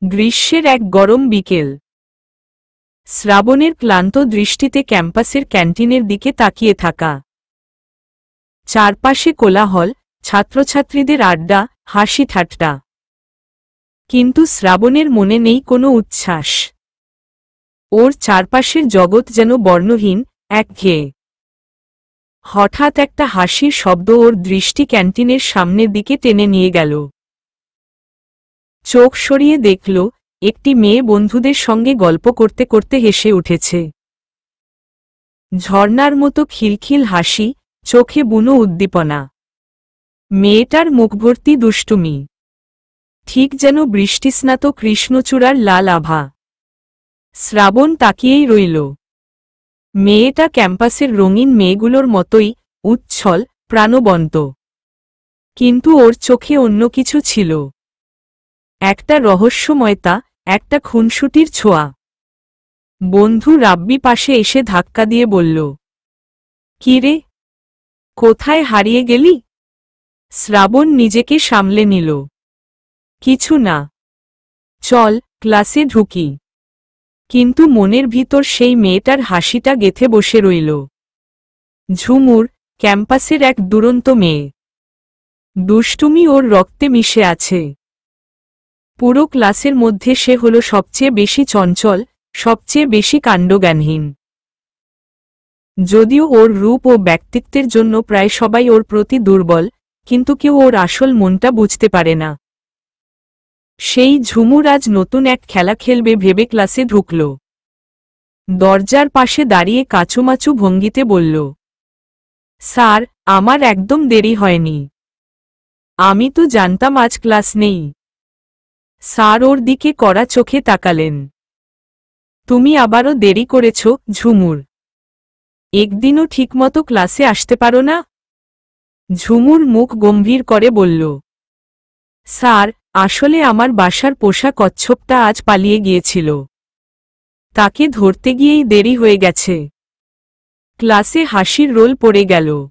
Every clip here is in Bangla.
গ্রীষ্মের এক গরম বিকেল। শ্রাবণের ক্লান্ত দৃষ্টিতে ক্যাম্পাসের ক্যান্টিনের দিকে তাকিয়ে থাকা। চারপাশে কোলাহল, ছাত্রছাত্রীদের আড্ডা, হাসি ঠাট্টা। কিন্তু শ্রাবণের মনে নেই কোনো উচ্ছ্বাস। ওর চারপাশের জগৎ যেন বর্ণহীন, একঘেয়ে। হঠাৎ একটা হাসির শব্দ ওর দৃষ্টি ক্যান্টিনের সামনের দিকে টেনে নিয়ে গেল। চোখ সরিয়ে দেখল, একটি মেয়ে বন্ধুদের সঙ্গে গল্প করতে করতে হেসে উঠেছে। ঝর্ণার মতো খিলখিল হাসি, চোখে বুনো উদ্দীপনা। মেয়েটার মুখভর্তি দুষ্টুমি, ঠিক যেন বৃষ্টিস্নাত কৃষ্ণচূড়ার লাল আভা। শ্রাবণ তাকিয়েই রইল। মেয়েটা ক্যাম্পাসের রঙিন মেয়েগুলোর মতোই উচ্ছল, প্রাণবন্ত। কিন্তু ওর চোখে অন্য কিছু ছিল। একটা রহস্যময়তা, একটা খুনসুটির ছোঁয়া। বন্ধু রাব্বি পাশে এসে ধাক্কা দিয়ে বলল, "কি রে, কোথায় হারিয়ে গেলি?" শ্রাবণ নিজেকে সামলে নিল। "কিছু না, চল ক্লাসে ঢুকি।" কিন্তু মনের ভিতর সেই মেয়েটার হাসিটা গেঁথে বসে রইল। ঝুমুর, ক্যাম্পাসের এক দুরন্ত মেয়ে। দুষ্টুমি ওর রক্তে মিশে আছে। পুরো ক্লাসের মধ্যে সে হল সবচেয়ে বেশি চঞ্চল, সবচেয়ে বেশি কাণ্ডজ্ঞানহীন। যদিও ওর রূপ ও ব্যক্তিত্বের জন্য প্রায় সবাই ওর প্রতি দুর্বল, কিন্তু কেউ ওর আসল মনটা বুঝতে পারে না। সেই ঝুমুর আজ নতুন এক খেলা খেলবে ভেবে ক্লাসে ঢুকল। দরজার পাশে দাঁড়িয়ে কাচুমাচু ভঙ্গিতে বলল, "স্যার, আমার একদম দেরি হয়নি। আমি তো জানতাম আজ ক্লাস নেই।" স্যার ওর দিকে কড়া চোখে তাকালেন। "তুমি আবারও দেরি করেছ, ঝুমুর। একদিনও ঠিকমতো ক্লাসে আসতে পারো না?" ঝুমুর মুখ গম্ভীর করে বলল, "স্যার, আসলে আমার বাসার পোষা কচ্ছপটা আজ পালিয়ে গিয়েছিল। তাকে ধরতে গিয়েই দেরি হয়ে গেছে।" ক্লাসে হাসির রোল পড়ে গেল।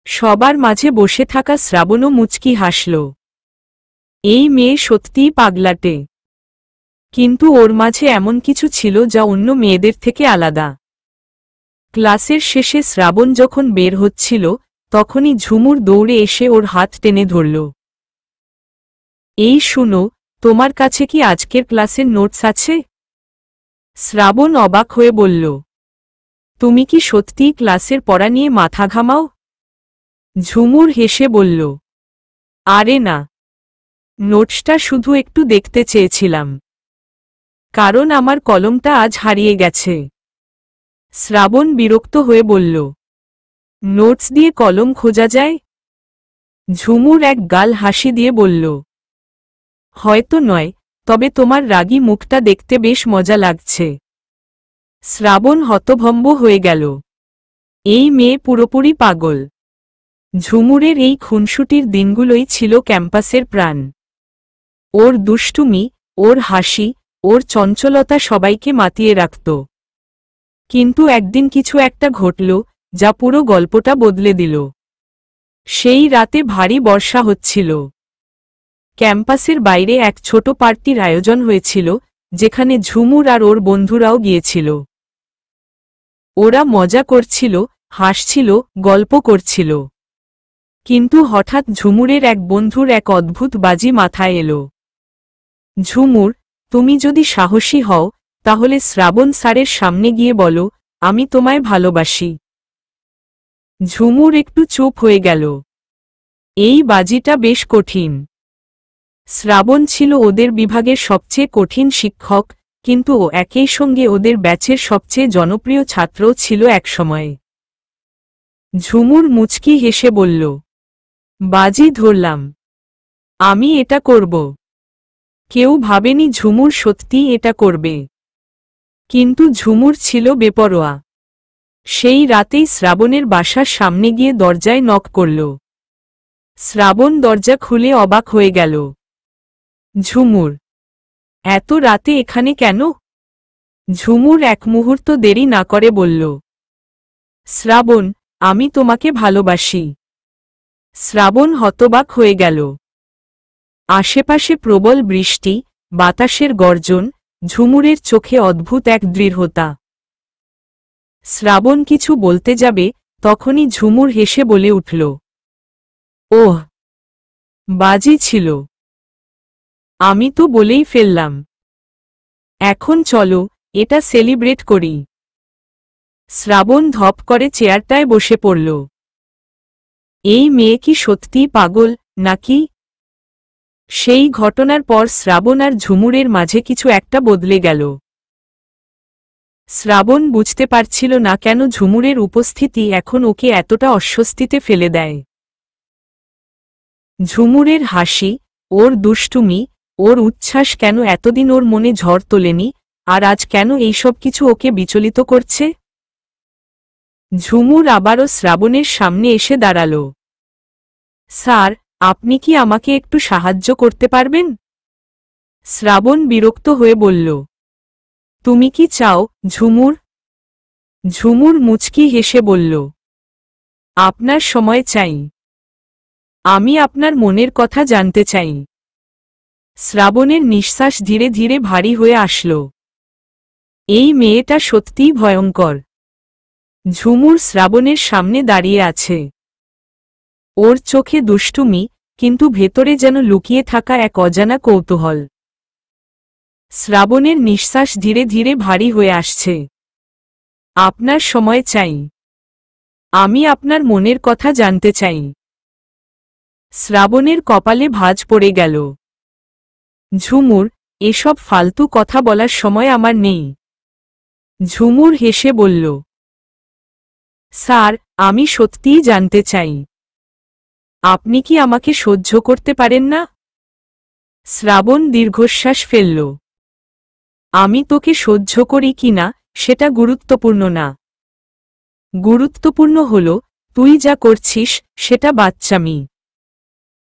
সবার মাঝে বসে থাকা শ্রাবণও মুচকি হাসল। এই মেয়ে সত্যিই পাগলাটে। কিন্তু ওর মাঝে এমন কিছু ছিল যা অন্য মেয়েদের থেকে আলাদা। ক্লাসের শেষে শ্রাবণ যখন বের হচ্ছিল, তখনই ঝুমুর দৌড়ে এসে ওর হাত টেনে ধরল। "এই শুনো, তোমার কাছে কি আজকের ক্লাসের নোটস আছে?" শ্রাবণ অবাক হয়ে বলল, "তুমি কি সত্যিই ক্লাসের পড়া নিয়ে মাথা ঘামাও?" ঝুমুর হেসে বলল, "আরে না, নোটসটা শুধু একটু দেখতে চেয়েছিলাম। কারণ আমার কলমটা আজ হারিয়ে গেছে।" শ্রাবণ বিরক্ত হয়ে বলল, "নোটস দিয়ে কলম খোঁজা যায়?" ঝুমুর এক গাল হাসি দিয়ে বলল, "হয়তো নয়, তবে তোমার রাগী মুখটা দেখতে বেশ মজা লাগছে।" শ্রাবণ হতভম্ব হয়ে গেল। এই মেয়ে পুরোপুরি পাগল। ঝুমুরের এই খুনসুটির দিনগুলোই ছিল ক্যাম্পাসের প্রাণ। ওর দুষ্টুমি, ওর হাসি, ওর চঞ্চলতা সবাইকে মাতিয়ে রাখত। কিন্তু একদিন কিছু একটা ঘটল, যা পুরো গল্পটা বদলে দিল। সেই রাতে ভারী বর্ষা হচ্ছিল। ক্যাম্পাসের বাইরে এক ছোট পার্টির আয়োজন হয়েছিল, যেখানে ঝুমুর আর ওর বন্ধুরাও গিয়েছিল। ওরা মজা করছিল, হাসছিল, গল্প করছিল। কিন্তু হঠাৎ ঝুমুরের এক বন্ধুর এক অদ্ভুত বাজি মাথায় এলো। "ঝুমুর, তুমি যদি সাহসী হও, তাহলে শ্রাবণ স্যারের সামনে গিয়ে বলো, আমি তোমায় ভালোবাসি।" ঝুমুর একটু চুপ হয়ে গেল। এই বাজিটা বেশ কঠিন। শ্রাবণ ছিল ওদের বিভাগের সবচেয়ে কঠিন শিক্ষক, কিন্তু ও একই সঙ্গে ওদের ব্যাচের সবচেয়ে জনপ্রিয় ছাত্রও ছিল একসময়ে। ঝুমুর মুচকি হেসে বলল, "বাজি ধরলাম। আমি এটা করব।" কেউ ভাবেনি ঝুমুর সত্যিই এটা করবে। কিন্তু ঝুমুর ছিল বেপরোয়া। সেই রাতেই শ্রাবণের বাসার সামনে গিয়ে দরজায় নক করল। শ্রাবণ দরজা খুলে অবাক হয়ে গেল। "ঝুমুর, এত রাতে এখানে কেন?" ঝুমুর এক মুহূর্ত দেরি না করে বলল, "শ্রাবণ, আমি তোমাকে ভালোবাসি।" শ্রাবণ হতবাক হয়ে গেল। আশেপাশে প্রবল বৃষ্টি, বাতাসের গর্জন, ঝুমুরের চোখে অদ্ভুত এক দৃঢ়তা। শ্রাবণ কিছু বলতে যাবে, তখনই ঝুমুর হেসে বলে উঠল, ওহ, বাজি ছিল। আমি তো বলেই ফেললাম। এখন চলো, এটা সেলিব্রেট করি। শ্রাবণ ধপ করে চেয়ারটায় বসে পড়ল। এই মেয়ে কি সত্যিই পাগল, নাকি? সেই ঘটনার পর শ্রাবণ আর ঝুমুরের মাঝে কিছু একটা বদলে গেল। শ্রাবণ বুঝতে পারছিল না কেন ঝুমুরের উপস্থিতি এখন ওকে এতটা অস্বস্তিতে ফেলে দেয়। ঝুমুরের হাসি, ওর দুষ্টুমি, ওর উচ্ছ্বাস কেন এতদিন ওর মনে ঝড় তোলেনি, আর আজ কেন এইসব কিছু ওকে বিচলিত করছে? ঝুমুর আবারও শ্রাবণের সামনে এসে দাঁড়াল। স্যার, আপনি কি আমাকে একটু সাহায্য করতে পারবেন? শ্রাবণ বিরক্ত হয়ে বলল। তুমি কি চাও, ঝুমুর? ঝুমুর মুচকি হেসে বলল, আপনার সময় চাই। আমি আপনার মনের কথা জানতে চাই। শ্রাবণের নিঃশ্বাস ধীরে ধীরে ভারী হয়ে আসল। এই মেয়েটা সত্যিই ভয়ঙ্কর। ঝুমুর শ্রাবণের সামনে দাঁড়িয়ে আছে। ওর চোখে দুষ্টুমি, কিন্তু ভেতরে যেন লুকিয়ে থাকা এক অজানা কৌতূহল। শ্রাবণের নিঃশ্বাস ধীরে ধীরে ভারী হয়ে আসছে। আপনার সময় চাই। আমি আপনার মনের কথা জানতে চাই। শ্রাবণের কপালে ভাঁজ পড়ে গেল। ঝুমুর, এসব ফালতু কথা বলার সময় আমার নেই। ঝুমুর হেসে বলল, স্যার, আমি সত্যিই জানতে চাই। আপনি কি আমাকে সহ্য করতে পারেন না? শ্রাবণ দীর্ঘশ্বাস ফেলল। আমি তোকে সহ্য করি কিনা, সেটা গুরুত্বপূর্ণ না। গুরুত্বপূর্ণ হল, তুই যা করছিস, সেটা বাচ্চামি।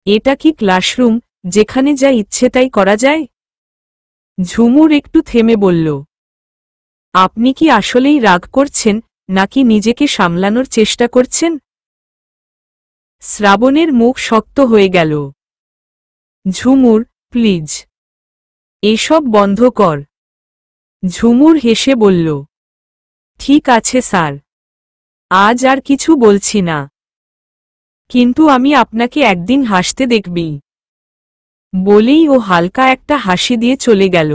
এটা কি ক্লাসরুম, যেখানে যা ইচ্ছে তাই করা যায়? ঝুমুর একটু থেমে বলল, আপনি কি আসলেই রাগ করছেন, নাকি নিজেকে সামলানোর চেষ্টা করছেন? শ্রাবণের মুখ শক্ত হয়ে গেল। ঝুমুর, প্লিজ, এসব বন্ধ কর। ঝুমুর হেসে বলল, ঠিক আছে স্যার, আজ আর কিছু বলছি না। কিন্তু আমি আপনাকে একদিন হাসতে দেখবি। বলেই ও হালকা একটা হাসি দিয়ে চলে গেল।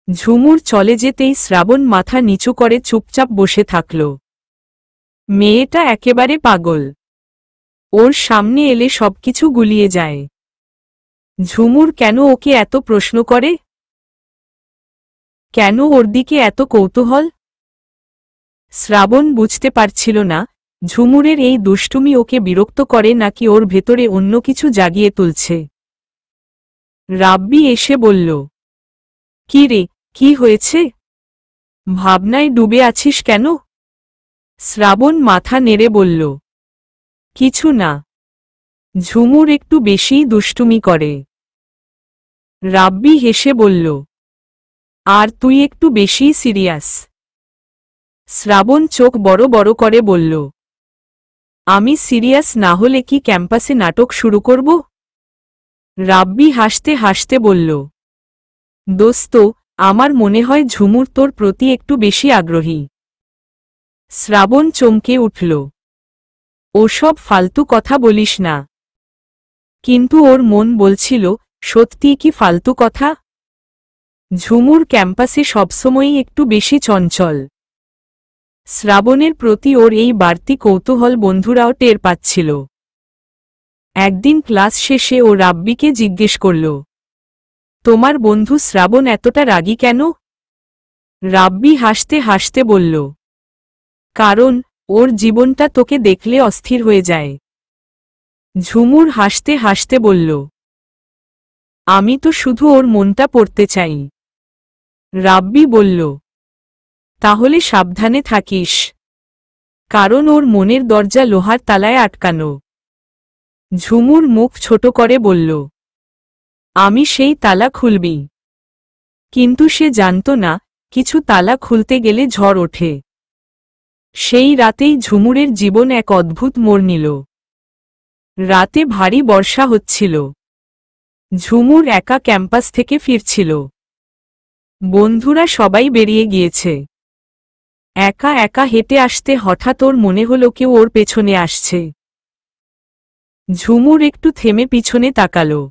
ঝুমুর চলে যেতেই শ্রাবণ মাথা নিচু করে চুপচাপ বসে থাকল। মেয়েটা একেবারে পাগল। ওর সামনে এলে সবকিছু গুলিয়ে যায়। ঝুমুর কেন ওকে এত প্রশ্ন করে? কেন ওর দিকে এত কৌতূহল? শ্রাবণ বুঝতে পারছিল না, ঝুমুরের এই দুষ্টুমি ওকে বিরক্ত করে নাকি ওর ভেতরে অন্য কিছু জাগিয়ে তুলছে। রাব্বি এসে বলল, কি রে, কি হয়েছে? ভাবনায় ডুবে আছিস কেন? শ্রাবণ মাথা নেড়ে বলল, কিছু না। ঝুমুর একটু বেশিই দুষ্টুমি করে। রাব্বি হেসে বলল, আর তুই একটু বেশিই সিরিয়াস। শ্রাবণ চোখ বড় বড় করে বলল, আমি সিরিয়াস না হলে কি ক্যাম্পাসে নাটক শুরু করব? রাব্বি হাসতে হাসতে বলল, দোস্ত, আমার মনে হয় ঝুমুর তোর প্রতি একটু বেশি আগ্রহী। শ্রাবণ চমকে উঠল। ওসব ফালতু কথা বলিস না। কিন্তু ওর মন বলছিল, সত্যিই কি ফালতু কথা? ঝুমুর ক্যাম্পাসে সবসময়ই একটু বেশি চঞ্চল। শ্রাবণের প্রতি ওর এই বাড়তি কৌতূহল বন্ধুরাও টের পাচ্ছিল। একদিন ক্লাস শেষে ও রাব্বিকে জিজ্ঞেস করল, তোমার বন্ধু শ্রাবণ এতটা রাগী কেন? রাব্বি হাসতে হাসতে বলল, কারণ ওর জীবনটা তোকে দেখলে অস্থির হয়ে যায়। ঝুমুর হাসতে হাসতে বলল, আমি তো শুধু ওর মনটা পড়তে চাই। রাব্বি বলল, তাহলে সাবধানে থাকিস, কারণ ওর মনের দরজা লোহার তালায় আটকানো। ঝুমুর মুখ ছোট করে বলল, আমি সেই তালা খুলবি। কিন্তু সে জানত না, কিছু তালা খুলতে গেলে ঝড় ওঠে। সেই রাতেই ঝুমুরের জীবন এক অদ্ভুত মোড় নিল। রাতে ভারী বর্ষা হচ্ছিল। ঝুমুর একা ক্যাম্পাস থেকে ফিরছিল। বন্ধুরা সবাই বেরিয়ে গিয়েছে। একা একা হেঁটে আসতে হঠাৎ ওর মনে হলো কেউ ওর পেছনে আসছে। ঝুমুর একটু থেমে পিছনে তাকালো,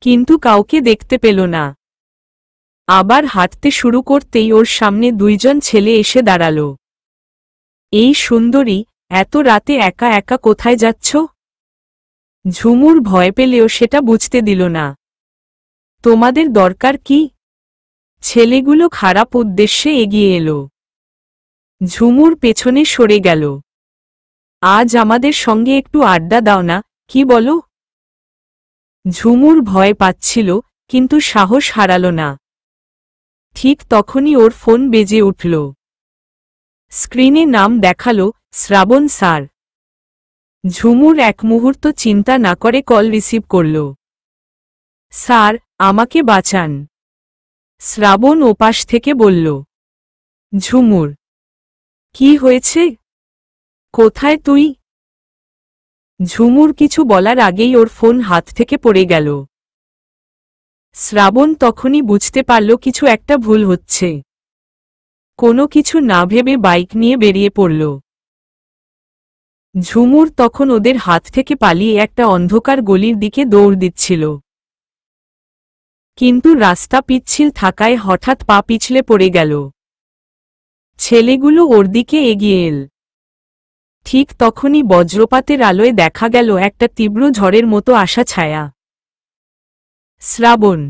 কিন্তু কাউকে দেখতে পেল না। আবার হাঁটতে শুরু করতেই ওর সামনে দুইজন ছেলে এসে দাঁড়ালো। এই সুন্দরী, এত রাতে একা একা কোথায় যাচ্ছ? ঝুমুর ভয় পেলেও সেটা বুঝতে দিল না। তোমাদের দরকার কি? ছেলেগুলো খারাপ উদ্দেশ্যে এগিয়ে এলো। ঝুমুর পেছনে সরে গেল। আজ আমাদের সঙ্গে একটু আড্ডা দাও না, কি বলো? ঝুমুর ভয় পাচ্ছিল, কিন্তু সাহস হারালো না। ঠিক তখনই ওর ফোন বেজে উঠল। স্ক্রিনে নাম দেখালো, শ্রাবণ স্যার। ঝুমুর এক মুহূর্ত চিন্তা না করে কল রিসিভ করল। স্যার, আমাকে বাঁচান, শ্রাবণ ওপাশ থেকে বলল। ঝুমুর, কি হয়েছে? কোথায় তুই? ঝুমুর কিছু বলার আগেই ওর ফোন হাত থেকে পড়ে গেল। শ্রাবণ তখনই বুঝতে পারল কিছু একটা ভুল হচ্ছে। কোনো কিছু না ভেবে বাইক নিয়ে বেরিয়ে পড়ল। ঝুমুর তখন ওদের হাত থেকে পালিয়ে একটা অন্ধকার গলির দিকে দৌড় দিচ্ছিল। কিন্তু রাস্তা পিচ্ছিল থাকায় হঠাৎ পা পিছলে পড়ে গেল। ছেলেগুলো ওর দিকে এগিয়ে এল। ঠিক তখনই বজ্রপাতের আলোয় দেখা গেল একটা তীব্র ঝড়ের মতো আসা ছায়া। শ্রাবণ।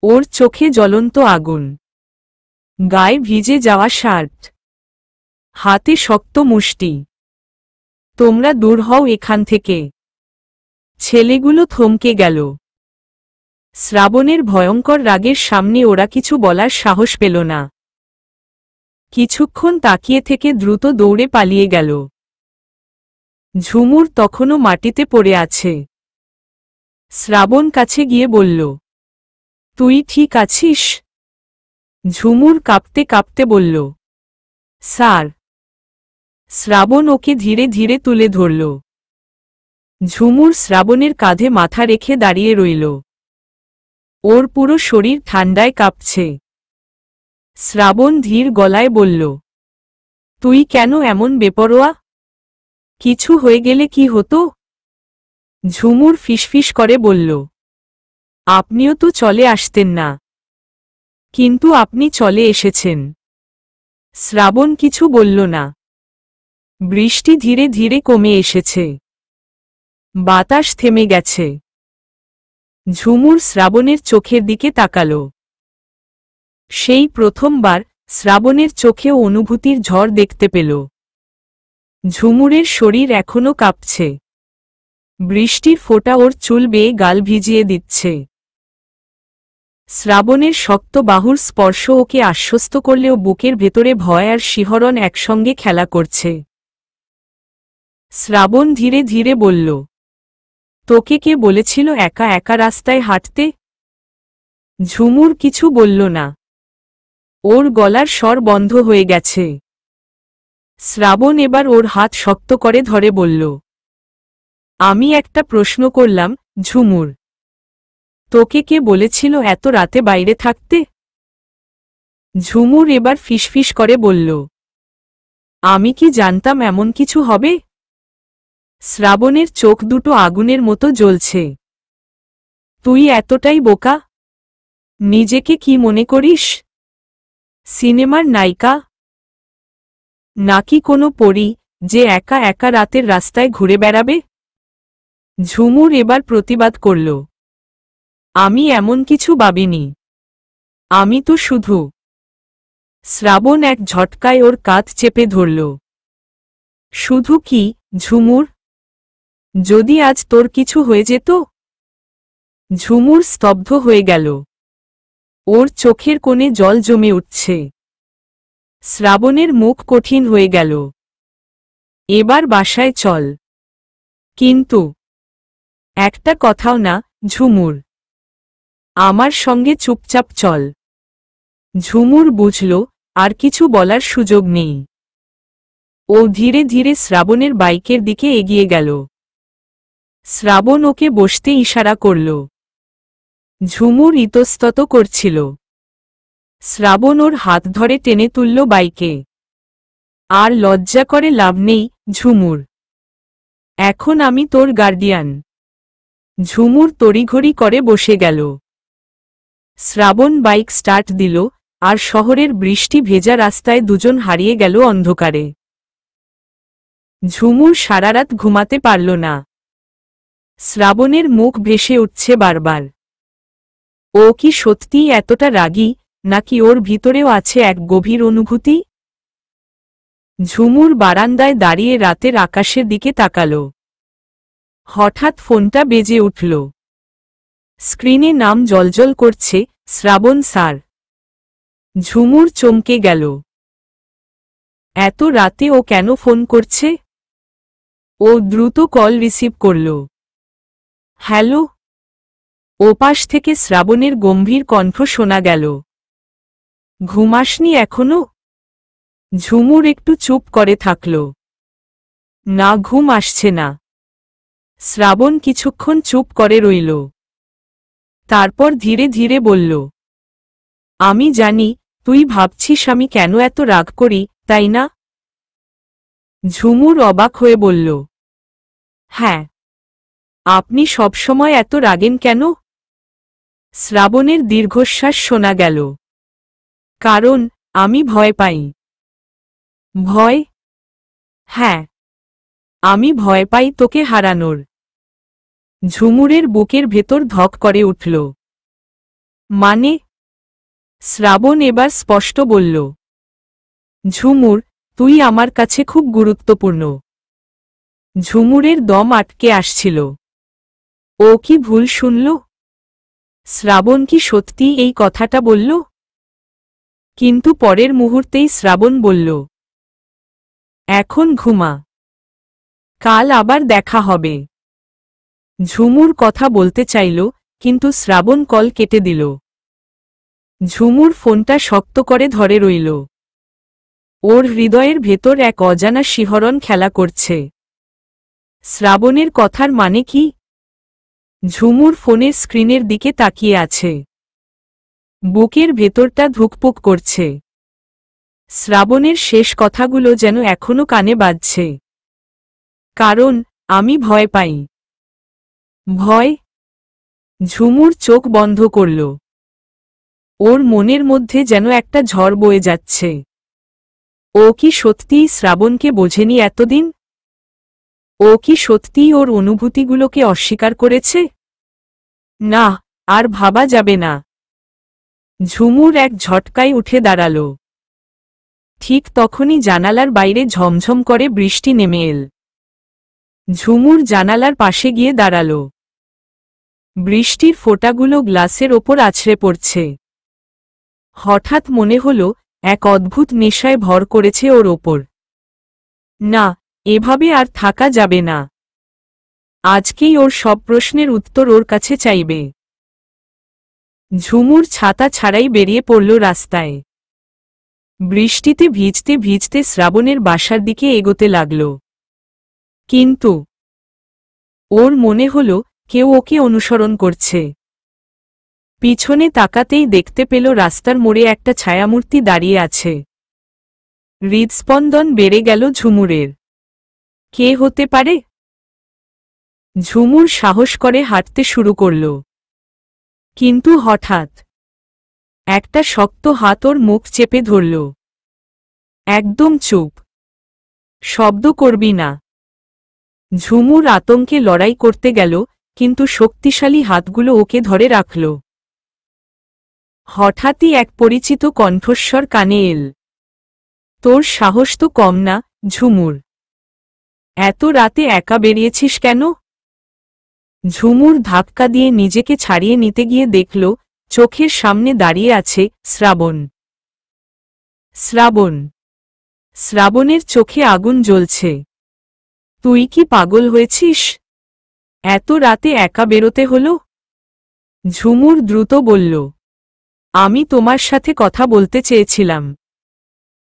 ওর চোখে জ্বলন্ত আগুন, গায়ে ভিজে যাওয়া শার্ট, হাতে শক্ত মুষ্টি। তোমরা দূর হও এখান থেকে। ছেলেগুলো থমকে গেল। শ্রাবণের ভয়ঙ্কর রাগের সামনে ওরা কিছু বলার সাহস পেল না। কিছুক্ষণ তাকিয়ে থেকে দ্রুত দৌড়ে পালিয়ে গেল। ঝুমুর তখনও মাটিতে পড়ে আছে। শ্রাবণ কাছে গিয়ে বলল, তুই ঠিক আছিস? ঝুমুর কাঁপতে কাঁপতে বলল, স্যার। শ্রাবণ ওকে ধীরে ধীরে তুলে ধরল। ঝুমুর শ্রাবণের কাঁধে মাথা রেখে দাঁড়িয়ে রইল। ওর পুরো শরীর ঠান্ডায় কাঁপছে। শ্রাবণ ধীর গলায় বলল, তুই কেন এমন বেপরোয়া? কিছু হয়ে গেলে কি হতো? ঝুমুর ফিসফিস করে বলল, আপনিও তো চলে আসতেন না। কিন্তু আপনি চলে এসেছেন। শ্রাবণ কিছু বলল না। বৃষ্টি ধীরে ধীরে কমে এসেছে। বাতাস থেমে গেছে। ঝুমুর শ্রাবণের চোখের দিকে তাকাল। সেই প্রথমবার শ্রাবণের চোখেও অনুভূতির ঝড় দেখতে পেল। ঝুমুরের শরীর এখনো কাঁপছে। বৃষ্টির ফোঁটা ওর চুল বেয়ে গাল ভিজিয়ে দিচ্ছে। শ্রাবণের শক্ত বাহুর স্পর্শ ওকে আশ্বস্ত করলেও বুকের ভেতরে ভয় আর শিহরণ একসঙ্গে খেলা করছে। শ্রাবণ ধীরে ধীরে বলল, তোকে কে বলেছিল একা একা রাস্তায় হাঁটতে? ঝুমুর কিছু বলল না। ওর গলার স্বর বন্ধ হয়ে গেছে। শ্রাবণ এবার ওর হাত শক্ত করে ধরে বলল, আমি একটা প্রশ্ন করলাম, ঝুমুর। তোকে কে বলেছিল এত রাতে বাইরে থাকতে? ঝুমুর এবার ফিসফিস করে বলল, আমি কি জানতাম এমন কিছু হবে? শ্রাবণের চোখ দুটো আগুনের মতো জ্বলছে। তুই এতটাই বোকা? নিজেকে কি মনে করিস? সিনেমার নায়িকা? নাকি কোনো পরী যে একা একা রাতের রাস্তায় ঘুরে বেড়াবে? ঝুমুর এবার প্রতিবাদ করল, আমি এমন কিছু ভাবিনি। আমি তো শুধু। শ্রাবণ এক ঝটকায় ওর কাঁধ চেপে ধরল। শুধু কি, ঝুমুর? যদি আজ তোর কিছু হয়ে যেত? ঝুমুর স্তব্ধ হয়ে গেল। ওর চোখের কোণে জল জমে উঠছে। শ্রাবণের মুখ কঠিন হয়ে গেল। এবার বাসায় চল। কিন্তু একটা কথাও না, ঝুমুর। আমার সঙ্গে চুপচাপ চল। ঝুমুর বুঝল আর কিছু বলার সুযোগ নেই। ও ধীরে ধীরে শ্রাবণের বাইকের দিকে এগিয়ে গেল। শ্রাবণ ওকে বসতে ইশারা করল। ঝুমুর ইতস্তত করছিল। শ্রাবণ ওর হাত ধরে টেনে তুলল বাইকে। আর লজ্জা করে লাভ নেই, ঝুমুর। এখন আমি তোর গার্ডিয়ান। ঝুমুর তড়িঘড়ি করে বসে গেল। শ্রাবণ বাইক স্টার্ট দিল, আর শহরের বৃষ্টি ভেজা রাস্তায় দুজন হারিয়ে গেল অন্ধকারে। ঝুমুর সারারাত ঘুমাতে পারল না। শ্রাবণের মুখ ভেসে উঠছে বারবার। ও কি সত্যিই এতটা রাগী, নাকি ওর ভিতরেও আছে এক গভীর অনুভূতি? ঝুমুর বারান্দায় দাঁড়িয়ে রাতের আকাশের দিকে তাকাল। হঠাৎ ফোনটা বেজে উঠল। স্ক্রিনে নাম জ্বলজ্বল করছে, শ্রাবণ স্যার। ঝুমুর চমকে গেল। এত রাতে ও কেন ফোন করছে? ও দ্রুত কল রিসিভ করল। হ্যালো। ওপাশ থেকে শ্রাবণের গম্ভীর কণ্ঠ শোনা গেল। ঘুমাসনি এখনো? ঝুমুর একটু চুপ করে থাকল। না, ঘুম আসছে না। শ্রাবণ কিছুক্ষণ চুপ করে রইল। তারপর ধীরে ধীরে বলল, আমি জানি তুই ভাবছিস আমি কেন এত রাগ করি, তাই না? ঝুমুর অবাক হয়ে বলল, হ্যাঁ। আপনি সবসময় এত রাগেন কেন? শ্রাবণের দীর্ঘশ্বাস শোনা গেল। কারণ আমি ভয় পাই। ভয়? হ্যাঁ, আমি ভয় পাই তোকে হারানোর। ঝুমুরের বুকের ভেতর ধক করে উঠল। মানে? শ্রাবণ এবার স্পষ্ট বলল, ঝুমুর, তুই আমার কাছে খুব গুরুত্বপূর্ণ। ঝুমুরের দম আটকে আসছিল। ও কি ভুল শুনল? শ্রাবণ কি সত্যি এই কথাটা বলল? কিন্তু পরের মুহূর্তেই শ্রাবণ বলল, এখন ঘুমা, কাল আবার দেখা হবে। ঝুমুর কথা বলতে চাইল, কিন্তু শ্রাবণ কল কেটে দিল। ঝুমুর ফোনটা শক্ত করে ধরে রইল। ওর হৃদয়ের ভেতর এক অজানা শিহরণ খেলা করছে। শ্রাবণের কথার মানে কি? ঝুমুর ফোনের স্ক্রিনের দিকে তাকিয়ে আছে। বুকের ভেতরটা ধুকপুক করছে। শ্রাবণের শেষ কথাগুলো যেন এখনো কানে বাজছে। কারণ আমি ভয় পাই। ভয়? ঝুমুর চোখ বন্ধ করল। ওর মনের মধ্যে যেন একটা ঝড় বয়ে যাচ্ছে। ও কি সত্যিই শ্রাবণকে বোঝেনি এতদিন? ও কি সত্যিই ওর অনুভূতিগুলোকে অস্বীকার করেছে? না, আর ভাবা যাবে না। ঝুমুর এক ঝটকায় উঠে দাঁড়াল। ঠিক তখনই জানালার বাইরে ঝমঝম করে বৃষ্টি নেমে এল। ঝুমুর জানালার পাশে গিয়ে দাঁড়াল। বৃষ্টির ফোঁটাগুলো গ্লাসের ওপর আছড়ে পড়ছে। হঠাৎ মনে হল এক অদ্ভুত নেশায় ভর করেছে ওর ওপর। না, এভাবে আর থাকা যাবে না। আজকেই ওর সব প্রশ্নের উত্তর ওর কাছে চাইবে। ঝুমুর ছাতা ছাড়াই বেরিয়ে পড়ল রাস্তায়। বৃষ্টিতে ভিজতে ভিজতে শ্রাবণের বাসার দিকে এগোতে লাগল। কিন্তু ওর মনে হল কেউ ওকে অনুসরণ করছে। পিছনে তাকাতেই দেখতে পেল রাস্তার মোড়ে একটা ছায়ামূর্তি দাঁড়িয়ে আছে। হৃদস্পন্দন বেড়ে গেল ঝুমুরের। কে হতে পারে? ঝুমুর সাহস করে হাঁটতে শুরু করল। কিন্তু হঠাৎ একটা শক্ত হাত ওর মুখ চেপে ধরল। একদম চুপ, শব্দ করবি না। ঝুমুর আতঙ্কে লড়াই করতে গেল, কিন্তু শক্তিশালী হাতগুলো ওকে ধরে রাখল। হঠাৎই এক পরিচিত কণ্ঠস্বর কানে এল। তোর সাহস তো কম না, ঝুমুর। এত রাতে একা বেরিয়েছিস কেন? ঝুমুর ধাক্কা দিয়ে নিজেকে ছাড়িয়ে নিতে গিয়ে দেখল চোখের সামনে দাঁড়িয়ে আছে শ্রাবণ। শ্রাবণ। শ্রাবণের চোখে আগুন জ্বলছে। তুই কি পাগল হয়েছিস? এত রাতে একা বেরোতে হলো? ঝুমুর দ্রুত বলল, আমি তোমার সাথে কথা বলতে চেয়েছিলাম।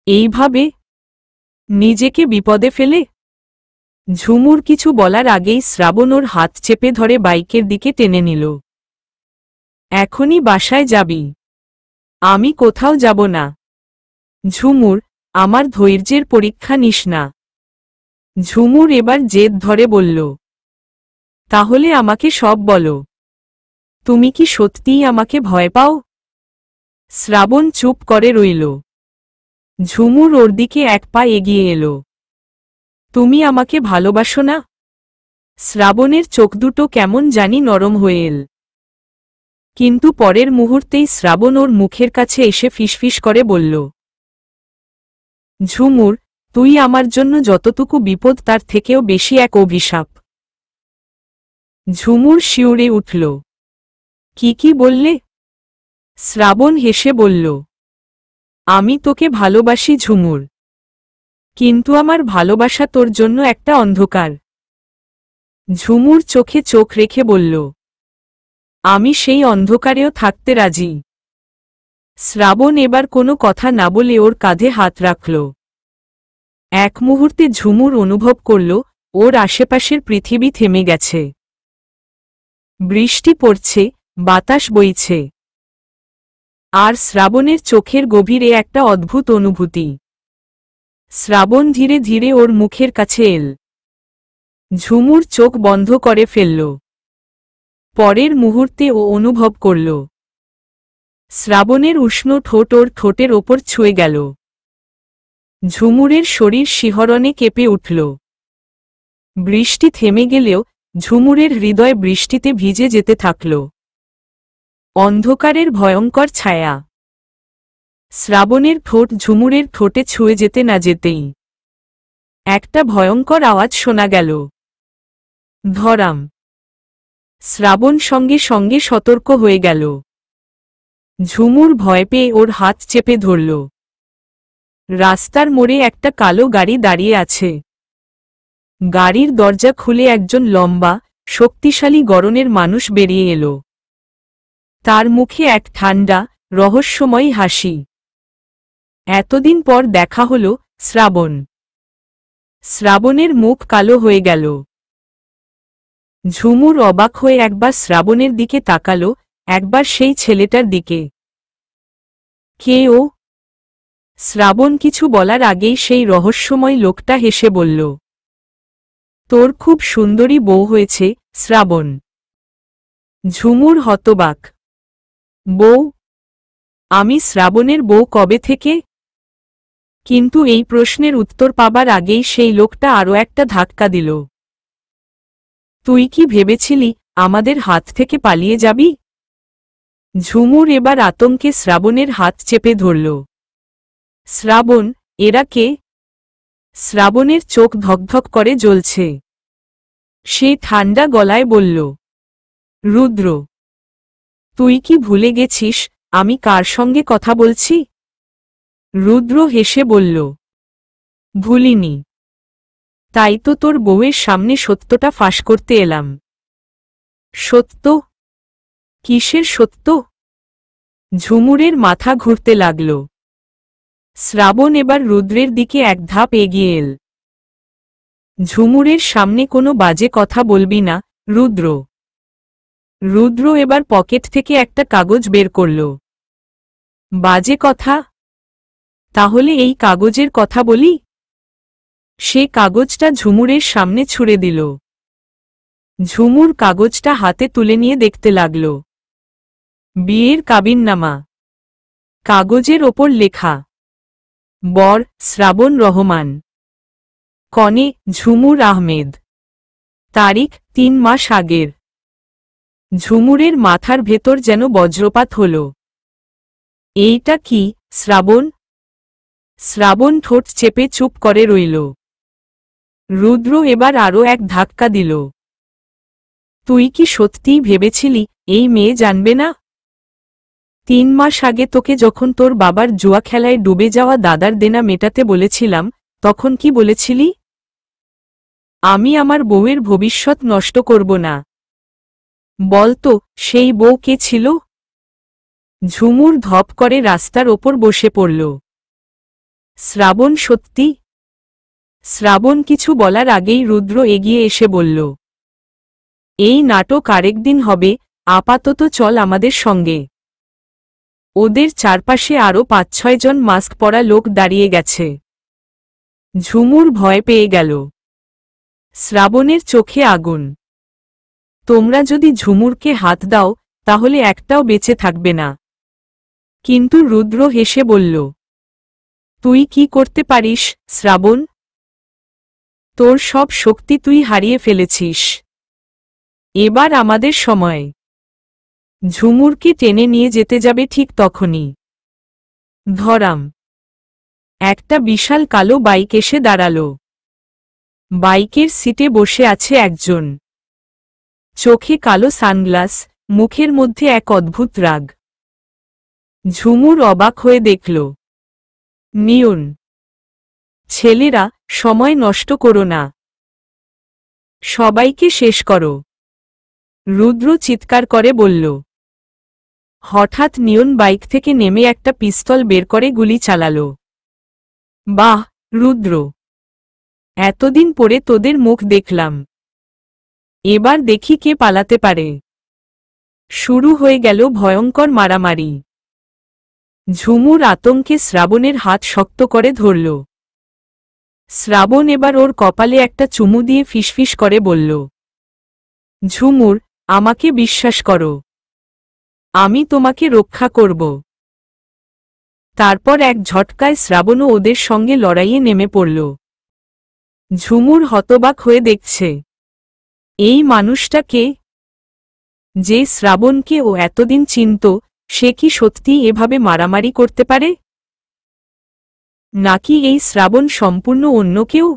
এইভাবে? নিজেকে বিপদে ফেলে? ঝুমুর কিছু বলার আগেই শ্রাবণ ওর হাত চেপে ধরে বাইকের দিকে টেনে নিল। এখনই বাসায় যাবি? আমি কোথাও যাব না। ঝুমুর, আমার ধৈর্যের পরীক্ষা নিস না। ঝুমুর এবার জেদ ধরে বলল, তাহলে আমাকে সব বলো। তুমি কি সত্যিই আমাকে ভয় পাও? শ্রাবণ চুপ করে রইল। ঝুমুর ওর দিকে এক পা এগিয়ে এলো। তুমি আমাকে ভালোবাসো না? শ্রাবণের চোখ দুটো কেমন জানি নরম হয়ে এল। কিন্তু পরের মুহূর্তেই শ্রাবণ ওর মুখের কাছে এসে ফিসফিস করে বলল, ঝুমুর, তুই আমার জন্য যতটুকু বিপদ তার থেকেও বেশি এক অভিশাপ। ঝুমুর শিউরে উঠল। কি বললে? শ্রাবণ হেসে বলল, আমি তোকে ভালোবাসি ঝুমুর, কিন্তু আমার ভালোবাসা তোর জন্য একটা অন্ধকার। ঝুমুর চোখে চোখ রেখে বলল, আমি সেই অন্ধকারেও থাকতে রাজি। শ্রাবণ এবার কোনো কথা না বলে ওর কাঁধে হাত রাখল। এক মুহূর্তে ঝুমুর অনুভব করল ওর আশেপাশের পৃথিবী থেমে গেছে। বৃষ্টি পড়ছে, বাতাস বইছে, আর শ্রাবণের চোখের গভীরে একটা অদ্ভুত অনুভূতি। শ্রাবণ ধীরে ধীরে ওর মুখের কাছে এল। ঝুমুর চোখ বন্ধ করে ফেলল। পরের মুহূর্তে ও অনুভব করল শ্রাবণের উষ্ণ ঠোঁট ওর ঠোঁটের ওপর ছুঁয়ে গেল। ঝুমুরের শরীর শিহরণে কেঁপে উঠল। বৃষ্টি থেমে গেলেও ঝুমুরের হৃদয় বৃষ্টিতে ভিজে যেতে থাকল। অন্ধকারের ভয়ঙ্কর ছায়া। শ্রাবণের ঠোঁট ঝুমুরের ঠোঁটে ছুঁয়ে যেতে না যেতেই একটা ভয়ঙ্কর আওয়াজ শোনা গেল, ধরাম। শ্রাবণ সঙ্গে সঙ্গে সতর্ক হয়ে গেল। ঝুমুর ভয় পেয়ে ওর হাত চেপে ধরল। রাস্তার মোড়ে একটা কালো গাড়ি দাঁড়িয়ে আছে। গাড়ির দরজা খুলে একজন লম্বা, শক্তিশালী গড়নের মানুষ বেরিয়ে এলো। তার মুখে এক ঠান্ডা, রহস্যময়ী হাসি। এতদিন পর দেখা হল, শ্রাবণ। শ্রাবণের মুখ কালো হয়ে গেল। ঝুমুর অবাক হয়ে একবার শ্রাবণের দিকে তাকালো, একবার সেই ছেলেটার দিকে। কে ও? শ্রাবণ কিছু বলার আগেই সেই রহস্যময় লোকটা হেসে বলল, তোর খুব সুন্দরী বউ হয়েছে, শ্রাবণ। ঝুমুর হতবাক। বউ? আমি শ্রাবণের বউ কবে থেকে? কিন্তু এই প্রশ্নের উত্তর পাবার আগেই সেই লোকটা আরও একটা ধাক্কা দিল। তুই কি ভেবেছিলি আমাদের হাত থেকে পালিয়ে যাবি? ঝুমুর এবার আতঙ্কে শ্রাবণের হাত চেপে ধরল। শ্রাবণ, এরা কে? শ্রাবণের চোখ ধকধক করে জ্বলছে। সে ঠান্ডা গলায় বলল, রুদ্র। তুই কি ভুলে গেছিস আমি কার সঙ্গে কথা বলছি? রুদ্র হেসে বলল, ভুলিনি। তাই তো তোর বউয়ের সামনে সত্যটা ফাঁস করতে এলাম। সত্য? কিসের সত্য? ঝুমুরের মাথা ঘুরতে লাগল। শ্রাবণ এবার রুদ্রের দিকে এক ধাপ এগিয়ে এল। ঝুমুরের সামনে কোনো বাজে কথা বলবি না, রুদ্র। রুদ্র এবার পকেট থেকে একটা কাগজ বের করল। বাজে কথা? তাহলে এই কাগজের কথা বলি। সে কাগজটা ঝুমুরের সামনে ছুঁড়ে দিল। ঝুমুর কাগজটা হাতে তুলে নিয়ে দেখতে লাগল। বিয়ের কাবিননামা। কাগজের ওপর লেখা, বর শ্রাবণ রহমান, কনে ঝুমুর আহমেদ, তারিখ 3 মাস আগের। ঝুমুরের মাথার ভেতর যেন বজ্রপাত হল। এইটা কি, শ্রাবণ? শ্রাবণ ঠোঁট চেপে চুপ করে রইল। রুদ্র এবার আরও এক ধাক্কা দিল। তুই কি সত্যিই ভেবেছিলি এই মেয়ে জানবে না? 3 মাস আগে তোকে যখন তোর বাবার জুয়া খেলায় ডুবে যাওয়া দাদার দেনা মেটাতে বলেছিলাম, তখন কি বলেছিলি? আমি আমার বউয়ের ভবিষ্যৎ নষ্ট করব না। বলতো সেই বউ কে ছিল? ঝুমুর ধপ করে রাস্তার ওপর বসে পড়ল। শ্রাবণ সত্যি? শ্রাবণ কিছু বলার আগেই রুদ্র এগিয়ে এসে বলল, এই নাটক আরেকদিন হবে, আপাতত চল আমাদের সঙ্গে। ওদের চারপাশে আরও ৫-৬ জন মাস্ক পরা লোক দাঁড়িয়ে গেছে। ঝুমুর ভয় পেয়ে গেল। শ্রাবণের চোখে আগুন। তোমরা যদি ঝুমুরকে হাত দাও তাহলে একটাও বেঁচে থাকবে না। কিন্তু রুদ্র হেসে বলল, তুই কি করতে পারিস শ্রাবণ? তোর সব শক্তি তুই হারিয়ে ফেলেছিস। এবার আমাদের সময়। ঝুমুরকে টেনে নিয়ে যেতে যাবে ঠিক তখনই ধরাম একটা বিশাল কালো বাইক এসে দাঁড়াল। বাইকের সিটে বসে আছে একজন। চোখে কালো সানগ্লাস, মুখের মধ্যে এক অদ্ভুত রাগ। ঝুমুর অবাক হয়ে দেখল। নিয়ন। ছেলেরা, সময় নষ্ট করো না। সবাইকে শেষ করো। রুদ্র চিৎকার করে বলল। হঠাৎ নিয়ন বাইক থেকে নেমে একটা পিস্তল বের করে গুলি চালাল। বাহ রুদ্র, এতদিন পরে তোদের মুখ দেখলাম। এবার দেখি কে পালাতে পারে। শুরু হয়ে গেল ভয়ঙ্কর মারামারি। ঝুমুর আতঙ্কে শ্রাবণের হাত শক্ত করে ধরল। শ্রাবণ এবার ওর কপালে একটা চুমু দিয়ে ফিসফিস করে বলল, ঝুমুর, আমাকে বিশ্বাস করো। আমি তোমাকে রক্ষা করব। তারপর এক ঝটকায় শ্রাবণও ওদের সঙ্গে লড়াইয়ে নেমে পড়ল। ঝুমুর হতবাক হয়ে দেখছে, এই মানুষটা কে? যে শ্রাবণকে ও এতদিন চিনত, সে কি সত্যিই এভাবে মারামারি করতে পারে? নাকি এই শ্রাবণ সম্পূর্ণ অন্য কেউ?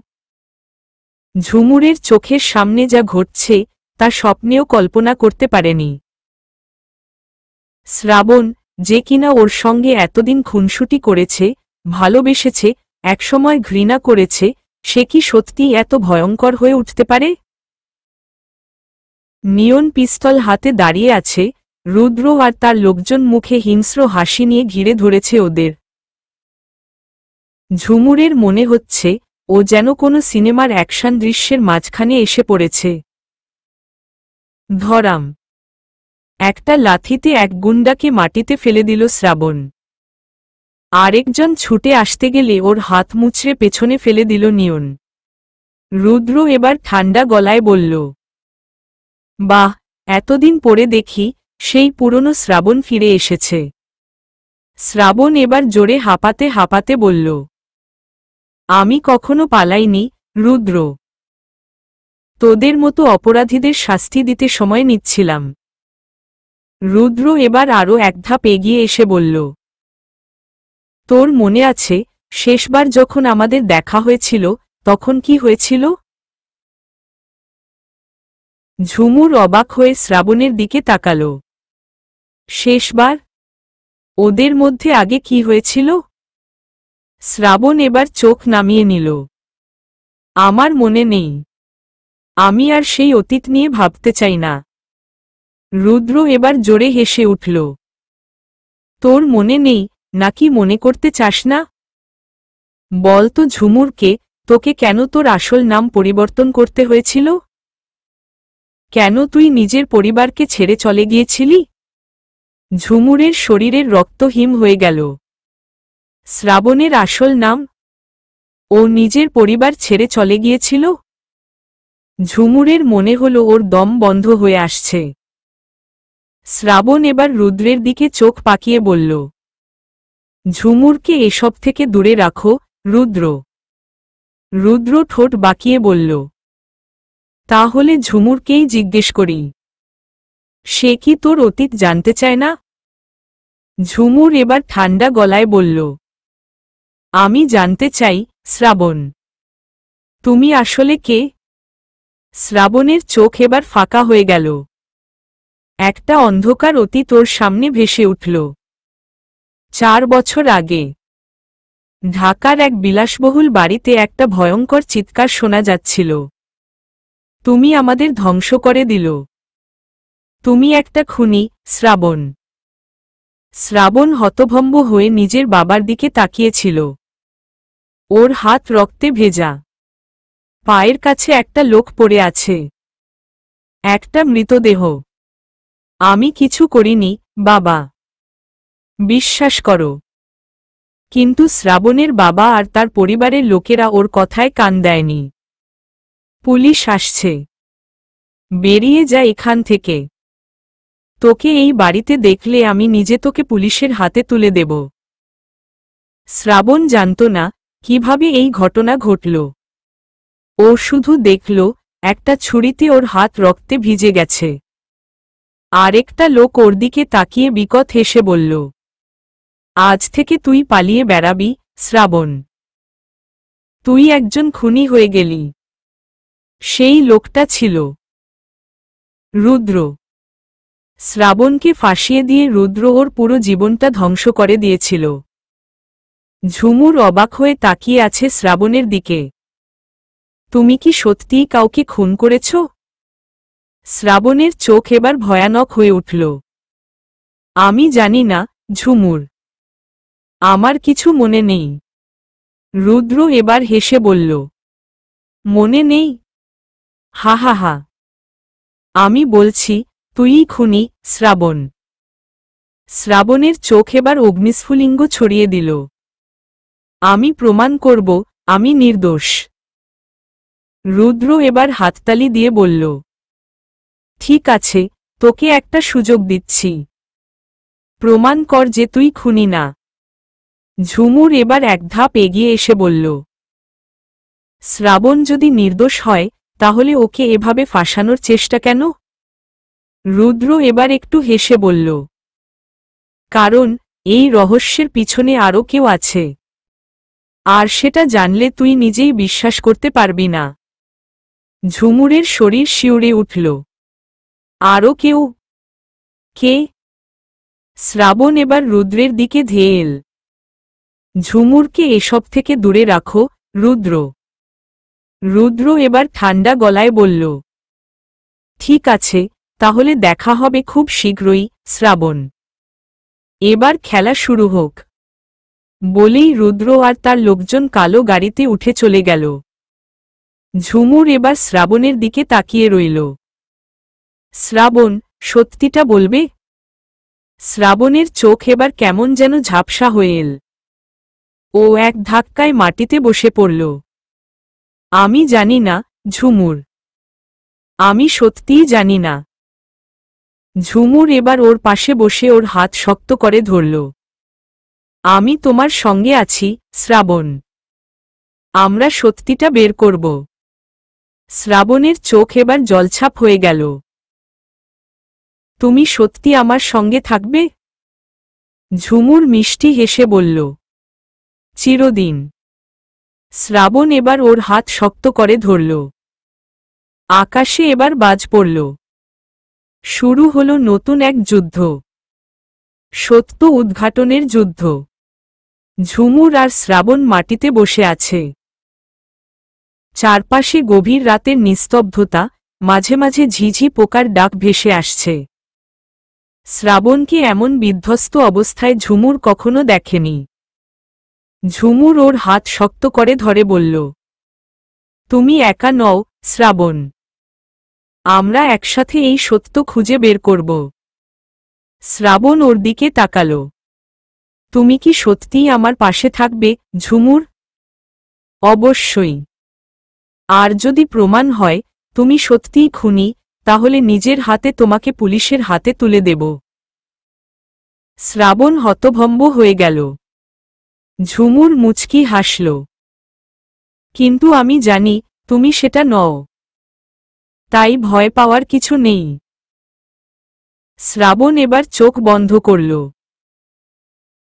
ঝুমুরের চোখের সামনে যা ঘটছে তা স্বপ্নেও কল্পনা করতে পারেনি। শ্রাবণ, যে কিনা ওর সঙ্গে এতদিন খুনসুটি করেছে, ভালোবেসেছে, একসময় ঘৃণা করেছে, সে কি সত্যিই এত ভয়ঙ্কর হয়ে উঠতে পারে? নিয়ন পিস্তল হাতে দাঁড়িয়ে আছে। রুদ্র আর তার লোকজন মুখে হিংস্র হাসি নিয়ে ঘিরে ধরেছে ওদের। ঝুমুরের মনে হচ্ছে ও যেন কোনো সিনেমার অ্যাকশন দৃশ্যের মাঝখানে এসে পড়েছে। ধরাম একটা লাথিতে এক গুন্ডাকে মাটিতে ফেলে দিল শ্রাবণ। আরেকজন ছুটে আসতে গেলে ওর হাত মুচড়ে পেছনে ফেলে দিল নিয়ন। রুদ্র এবার ঠান্ডা গলায় বলল, বাহ, এতদিন পরে দেখি সেই পুরনো শ্রাবণ ফিরে এসেছে। শ্রাবণ এবার জোরে হাঁপাতে হাঁপাতে বলল, আমি কখনো পালাইনি রুদ্র। তোদের মতো অপরাধীদের শাস্তি দিতে সময় নিচ্ছিলাম। রুদ্র এবার আরও এক ধাপ এগিয়ে এসে বলল, তোর মনে আছে শেষবার যখন আমাদের দেখা হয়েছিল তখন কি হয়েছিল? ঝুমুর অবাক হয়ে শ্রাবণের দিকে তাকাল। শেষবার? ওদের মধ্যে আগে কি হয়েছিল? শ্রাবণ এবার চোখ নামিয়ে নিল। আমার মনে নেই। আমি আর সেই অতীত নিয়ে ভাবতে চাই না। রুদ্র এবার জোরে হেসে উঠল। তোর মনে নেই নাকি মনে করতে চাস না? বল তো ঝুমুরকে, তোকে কেন তোর আসল নাম পরিবর্তন করতে হয়েছিল? কেন তুই নিজের পরিবারকে ছেড়ে চলে গিয়েছিলি? ঝুমুরের শরীরের রক্ত হিম হয়ে গেল। শ্রাবণের আসল নাম? ও নিজের পরিবার ছেড়ে চলে গিয়েছিল? ঝুমুরের মনে হল ওর দম বন্ধ হয়ে আসছে। শ্রাবণ এবার রুদ্রের দিকে চোখ পাকিয়ে বলল, ঝুমুরকে এসব থেকে দূরে রাখো রুদ্র। রুদ্র ঠোঁট বাঁকিয়ে বলল, তাহলে ঝুমুরকেই জিজ্ঞেস করি। সে কি তোর অতীত জানতে চায় না? ঝুমুর এবার ঠান্ডা গলায় বলল, আমি জানতে চাই শ্রাবণ। তুমি আসলে কে? শ্রাবণের চোখ এবার ফাঁকা হয়ে গেল। একটা অন্ধকার অতীত ওর সামনে ভেসে উঠল। 4 বছর আগে ঢাকার এক বিলাসবহুল বাড়িতে একটা ভয়ঙ্কর চিৎকার শোনা যাচ্ছিল, তুমি আমাদের ধ্বংস করে দিল। তুমি একটা খুনি শ্রাবণ। শ্রাবণ হতভম্ব হয়ে নিজের বাবার দিকে তাকিয়েছিল। ওর হাত রক্তে ভেজা। পায়ের কাছে একটা লোক পড়ে আছে, একটা মৃতদেহ। আমি কিছু করিনি, বাবা। বিশ্বাস করো। কিন্তু শ্রাবণের বাবা আর তার পরিবারের লোকেরা ওর কথায় কান দেয়নি। পুলিশ আসছে। বেরিয়ে যা এখান থেকে। তোকে এই বাড়িতে দেখলে আমি নিজে তোকে পুলিশের হাতে তুলে দেব। শ্রাবণ জানত না কিভাবে এই ঘটনা ঘটল। ও শুধু দেখল একটা ছুরিতে ওর হাত রক্তে ভিজে গেছে। আরেকটা লোক ওর দিকে তাকিয়ে বিকট হেসে বলল, আজ থেকে তুই পালিয়ে বেড়াবি, শ্রাবণ। তুই একজন খুনি হয়ে গেলি। সেই লোকটা ছিল রুদ্র। শ্রাবণকে ফাঁসিয়ে দিয়ে রুদ্র ওর পুরো জীবনটা ধ্বংস করে দিয়েছিল। ঝুমুর অবাক হয়ে তাকিয়ে আছে শ্রাবণের দিকে। তুমি কি সত্যিই কাউকে খুন করেছ? শ্রাবণের চোখ এবার ভয়ানক হয়ে উঠল। আমি জানি না, ঝুমুর। আমার কিছু মনে নেই। রুদ্র এবার হেসে বলল, মনে নেই? হা হা হা। আমি বলছি, তুইই খুনি, শ্রাবণ। শ্রাবণের চোখ এবার অগ্নিস্ফুলিঙ্গ ছড়িয়ে দিল। আমি প্রমাণ করব, আমি নির্দোষ। রুদ্র এবার হাততালি দিয়ে বলল, ঠিক আছে, তোকে একটা সুযোগ দিচ্ছি। প্রমাণ কর যে তুই খুনি না। ঝুমুর এবার এক ধাপ এগিয়ে এসে বলল, শ্রাবণ যদি নির্দোষ হয় তাহলে ওকে এভাবে ফাঁসানোর চেষ্টা কেন? রুদ্র এবার একটু হেসে বলল, কারণ এই রহস্যের পিছনে আরও কেউ আছে। আর সেটা জানলে তুই নিজেই বিশ্বাস করতে পারবি না। ঝুমুরের শরীর শিউরে উঠল। আরও কেউ? কে? শ্রাবণ এবার রুদ্রের দিকে ধেয়ে এল। ঝুমুরকে এসব থেকে দূরে রাখো, রুদ্র। রুদ্র এবার ঠান্ডা গলায় বলল, ঠিক আছে, তাহলে দেখা হবে খুব শীঘ্রই, শ্রাবণ। এবার খেলা শুরু হোক। বলেই রুদ্র আর তার লোকজন কালো গাড়িতে উঠে চলে গেল। ঝুমুর এবার শ্রাবণের দিকে তাকিয়ে রইল। শ্রাবণ, সত্যিটা বলবে? শ্রাবণের চোখ এবার কেমন যেন ঝাপসা হয়ে এল। ও এক ধাক্কায় মাটিতে বসে পড়ল। আমি জানি না, ঝুমুর। আমি সত্যিই জানি না। ঝুমুর এবার ওর পাশে বসে ওর হাত শক্ত করে ধরল। আমি তোমার সঙ্গে আছি, শ্রাবণ। আমরা সত্যিটা বের করব। শ্রাবণের চোখ এবার জলছাপ হয়ে গেল। তুমি সত্যি আমার সঙ্গে থাকবে? ঝুমুর মিষ্টি হেসে বলল, চিরদিন। শ্রাবণ এবার ওর হাত শক্ত করে ধরল। আকাশে এবার বাজ পড়ল। শুরু হলো নতুন এক যুদ্ধ। সত্য উদ্ঘাটনের যুদ্ধ। ঝুমুর আর শ্রাবণ মাটিতে বসে আছে। চারপাশে গভীর রাতের নিস্তব্ধতা, মাঝে মাঝে ঝিঝি পোকার ডাক ভেসে আসছে। শ্রাবণকে এমন বিধ্বস্ত অবস্থায় ঝুমুর কখনো দেখেনি। ঝুমুর ওর হাত শক্ত করে ধরে বলল, তুমি একা নও, শ্রাবণ। আমরা একসাথে এই সত্য খুঁজে বের করব। শ্রাবণ ওর দিকে তাকাল। তুমি কি সত্যিই আমার পাশে থাকবে, ঝুমুর? অবশ্যই। আর যদি প্রমাণ হয় তুমি সত্যিই খুনি, তাহলে নিজের হাতে তোমাকে পুলিশের হাতে তুলে দেব। শ্রাবণ হতভম্ব হয়ে গেল। ঝুমুর মুচকি হাসল। কিন্তু আমি জানি তুমি সেটা নও। তাই ভয় পাওয়ার কিছু নেই। শ্রাবণ এবার চোখ বন্ধ করল।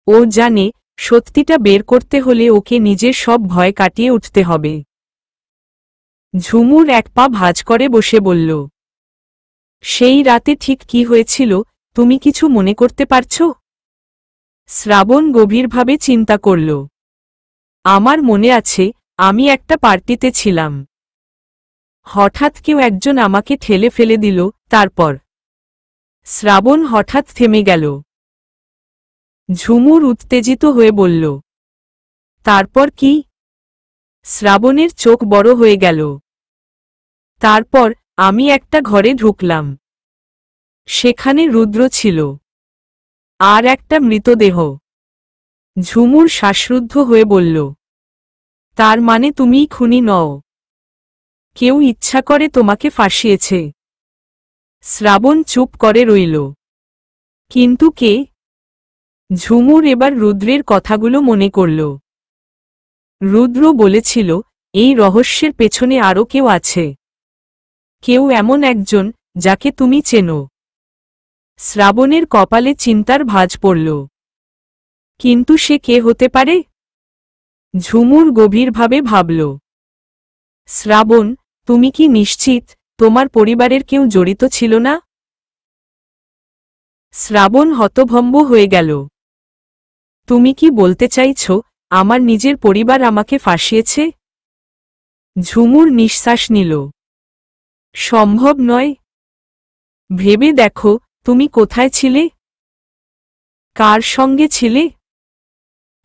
ও জানে সত্যিটা বের করতে হলে ওকে নিজের সব ভয় কাটিয়ে উঠতে হবে। ঝুমুর এক পা ভাঁজ করে বসে বলল, সেই রাতে ঠিক কি হয়েছিল তুমি কিছু মনে করতে পারছ? শ্রাবণ গভীরভাবে চিন্তা করল। আমার মনে আছে, আমি একটা পার্টিতে ছিলাম। হঠাৎ কেউ একজন আমাকে ঠেলে ফেলে দিল, তারপর। শ্রাবণ হঠাৎ থেমে গেল। ঝুমুর উত্তেজিত হয়ে বলল, তারপর কি? শ্রাবণের চোখ বড় হয়ে গেল। তারপর আমি একটা ঘরে ঢুকলাম। সেখানে রুদ্র ছিল, আর একটা মৃতদেহ। ঝুমুর শ্বাসরুদ্ধ হয়ে বলল, তার মানে তুমিই খুনি নও? কেউ ইচ্ছা করে তোমাকে ফাঁসিয়েছে। শ্রাবণ চুপ করে রইল। কিন্তু কে? ঝুমুর এবার রুদ্রের কথাগুলো মনে করল। রুদ্র বলেছিল, এই রহস্যের পেছনে আরও কেউ আছে। কেউ এমন একজন, যাকে তুমি চেনো। শ্রাবণের কপালে চিন্তার ভাঁজ পড়ল। কিন্তু সে কে হতে পারে? ঝুমুর গভীরভাবে ভাবল। শ্রাবণ, তুমি কি নিশ্চিত তোমার পরিবারের কেউ জড়িত ছিল না? শ্রাবণ হতভম্ব হয়ে গেল। তুমি কি বলতে চাইছ আমার নিজের পরিবার আমাকে ফাঁসিয়েছে? ঝুমুর নিঃশ্বাস নিল। সম্ভব নয়। ভেবে দেখো, তুমি কোথায় ছিলে? কার সঙ্গে ছিলে?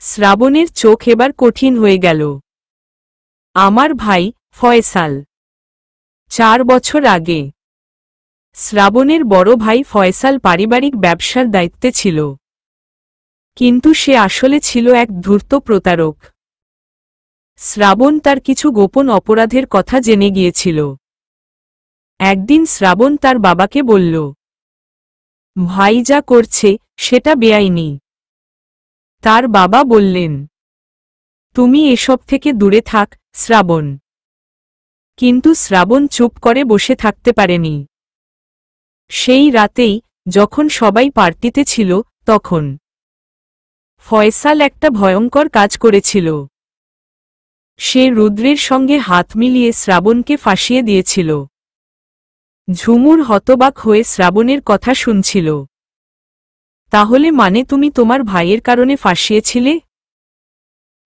শ্রাবণের চোখ এবার কঠিন হয়ে গেল। আমার ভাই ফয়সাল। 4 বছর আগে। শ্রাবণের বড় ভাই ফয়সাল পারিবারিক ব্যবসার দায়িত্বে ছিল। কিন্তু সে আসলে ছিল এক ধূর্ত প্রতারক। শ্রাবণ তার কিছু গোপন অপরাধের কথা জেনে গিয়েছিল। একদিন শ্রাবণ তার বাবাকে বলল, ভাই যা করছে সেটা বেআইনি। তার বাবা বললেন, তুমি এসব থেকে দূরে থাক শ্রাবণ। কিন্তু শ্রাবণ চুপ করে বসে থাকতে পারেনি। সেই রাতেই, যখন সবাই পার্টিতে ছিল, তখন ফয়সাল একটা ভয়ঙ্কর কাজ করেছিল। সে রুদ্রের সঙ্গে হাত মিলিয়ে শ্রাবণকে ফাঁসিয়ে দিয়েছিল। ঝুমুর হতবাক হয়ে শ্রাবণের কথা শুনছিল। তাহলে মানে তুমি তোমার ভাইয়ের কারণে ফাঁসিয়েছিলে?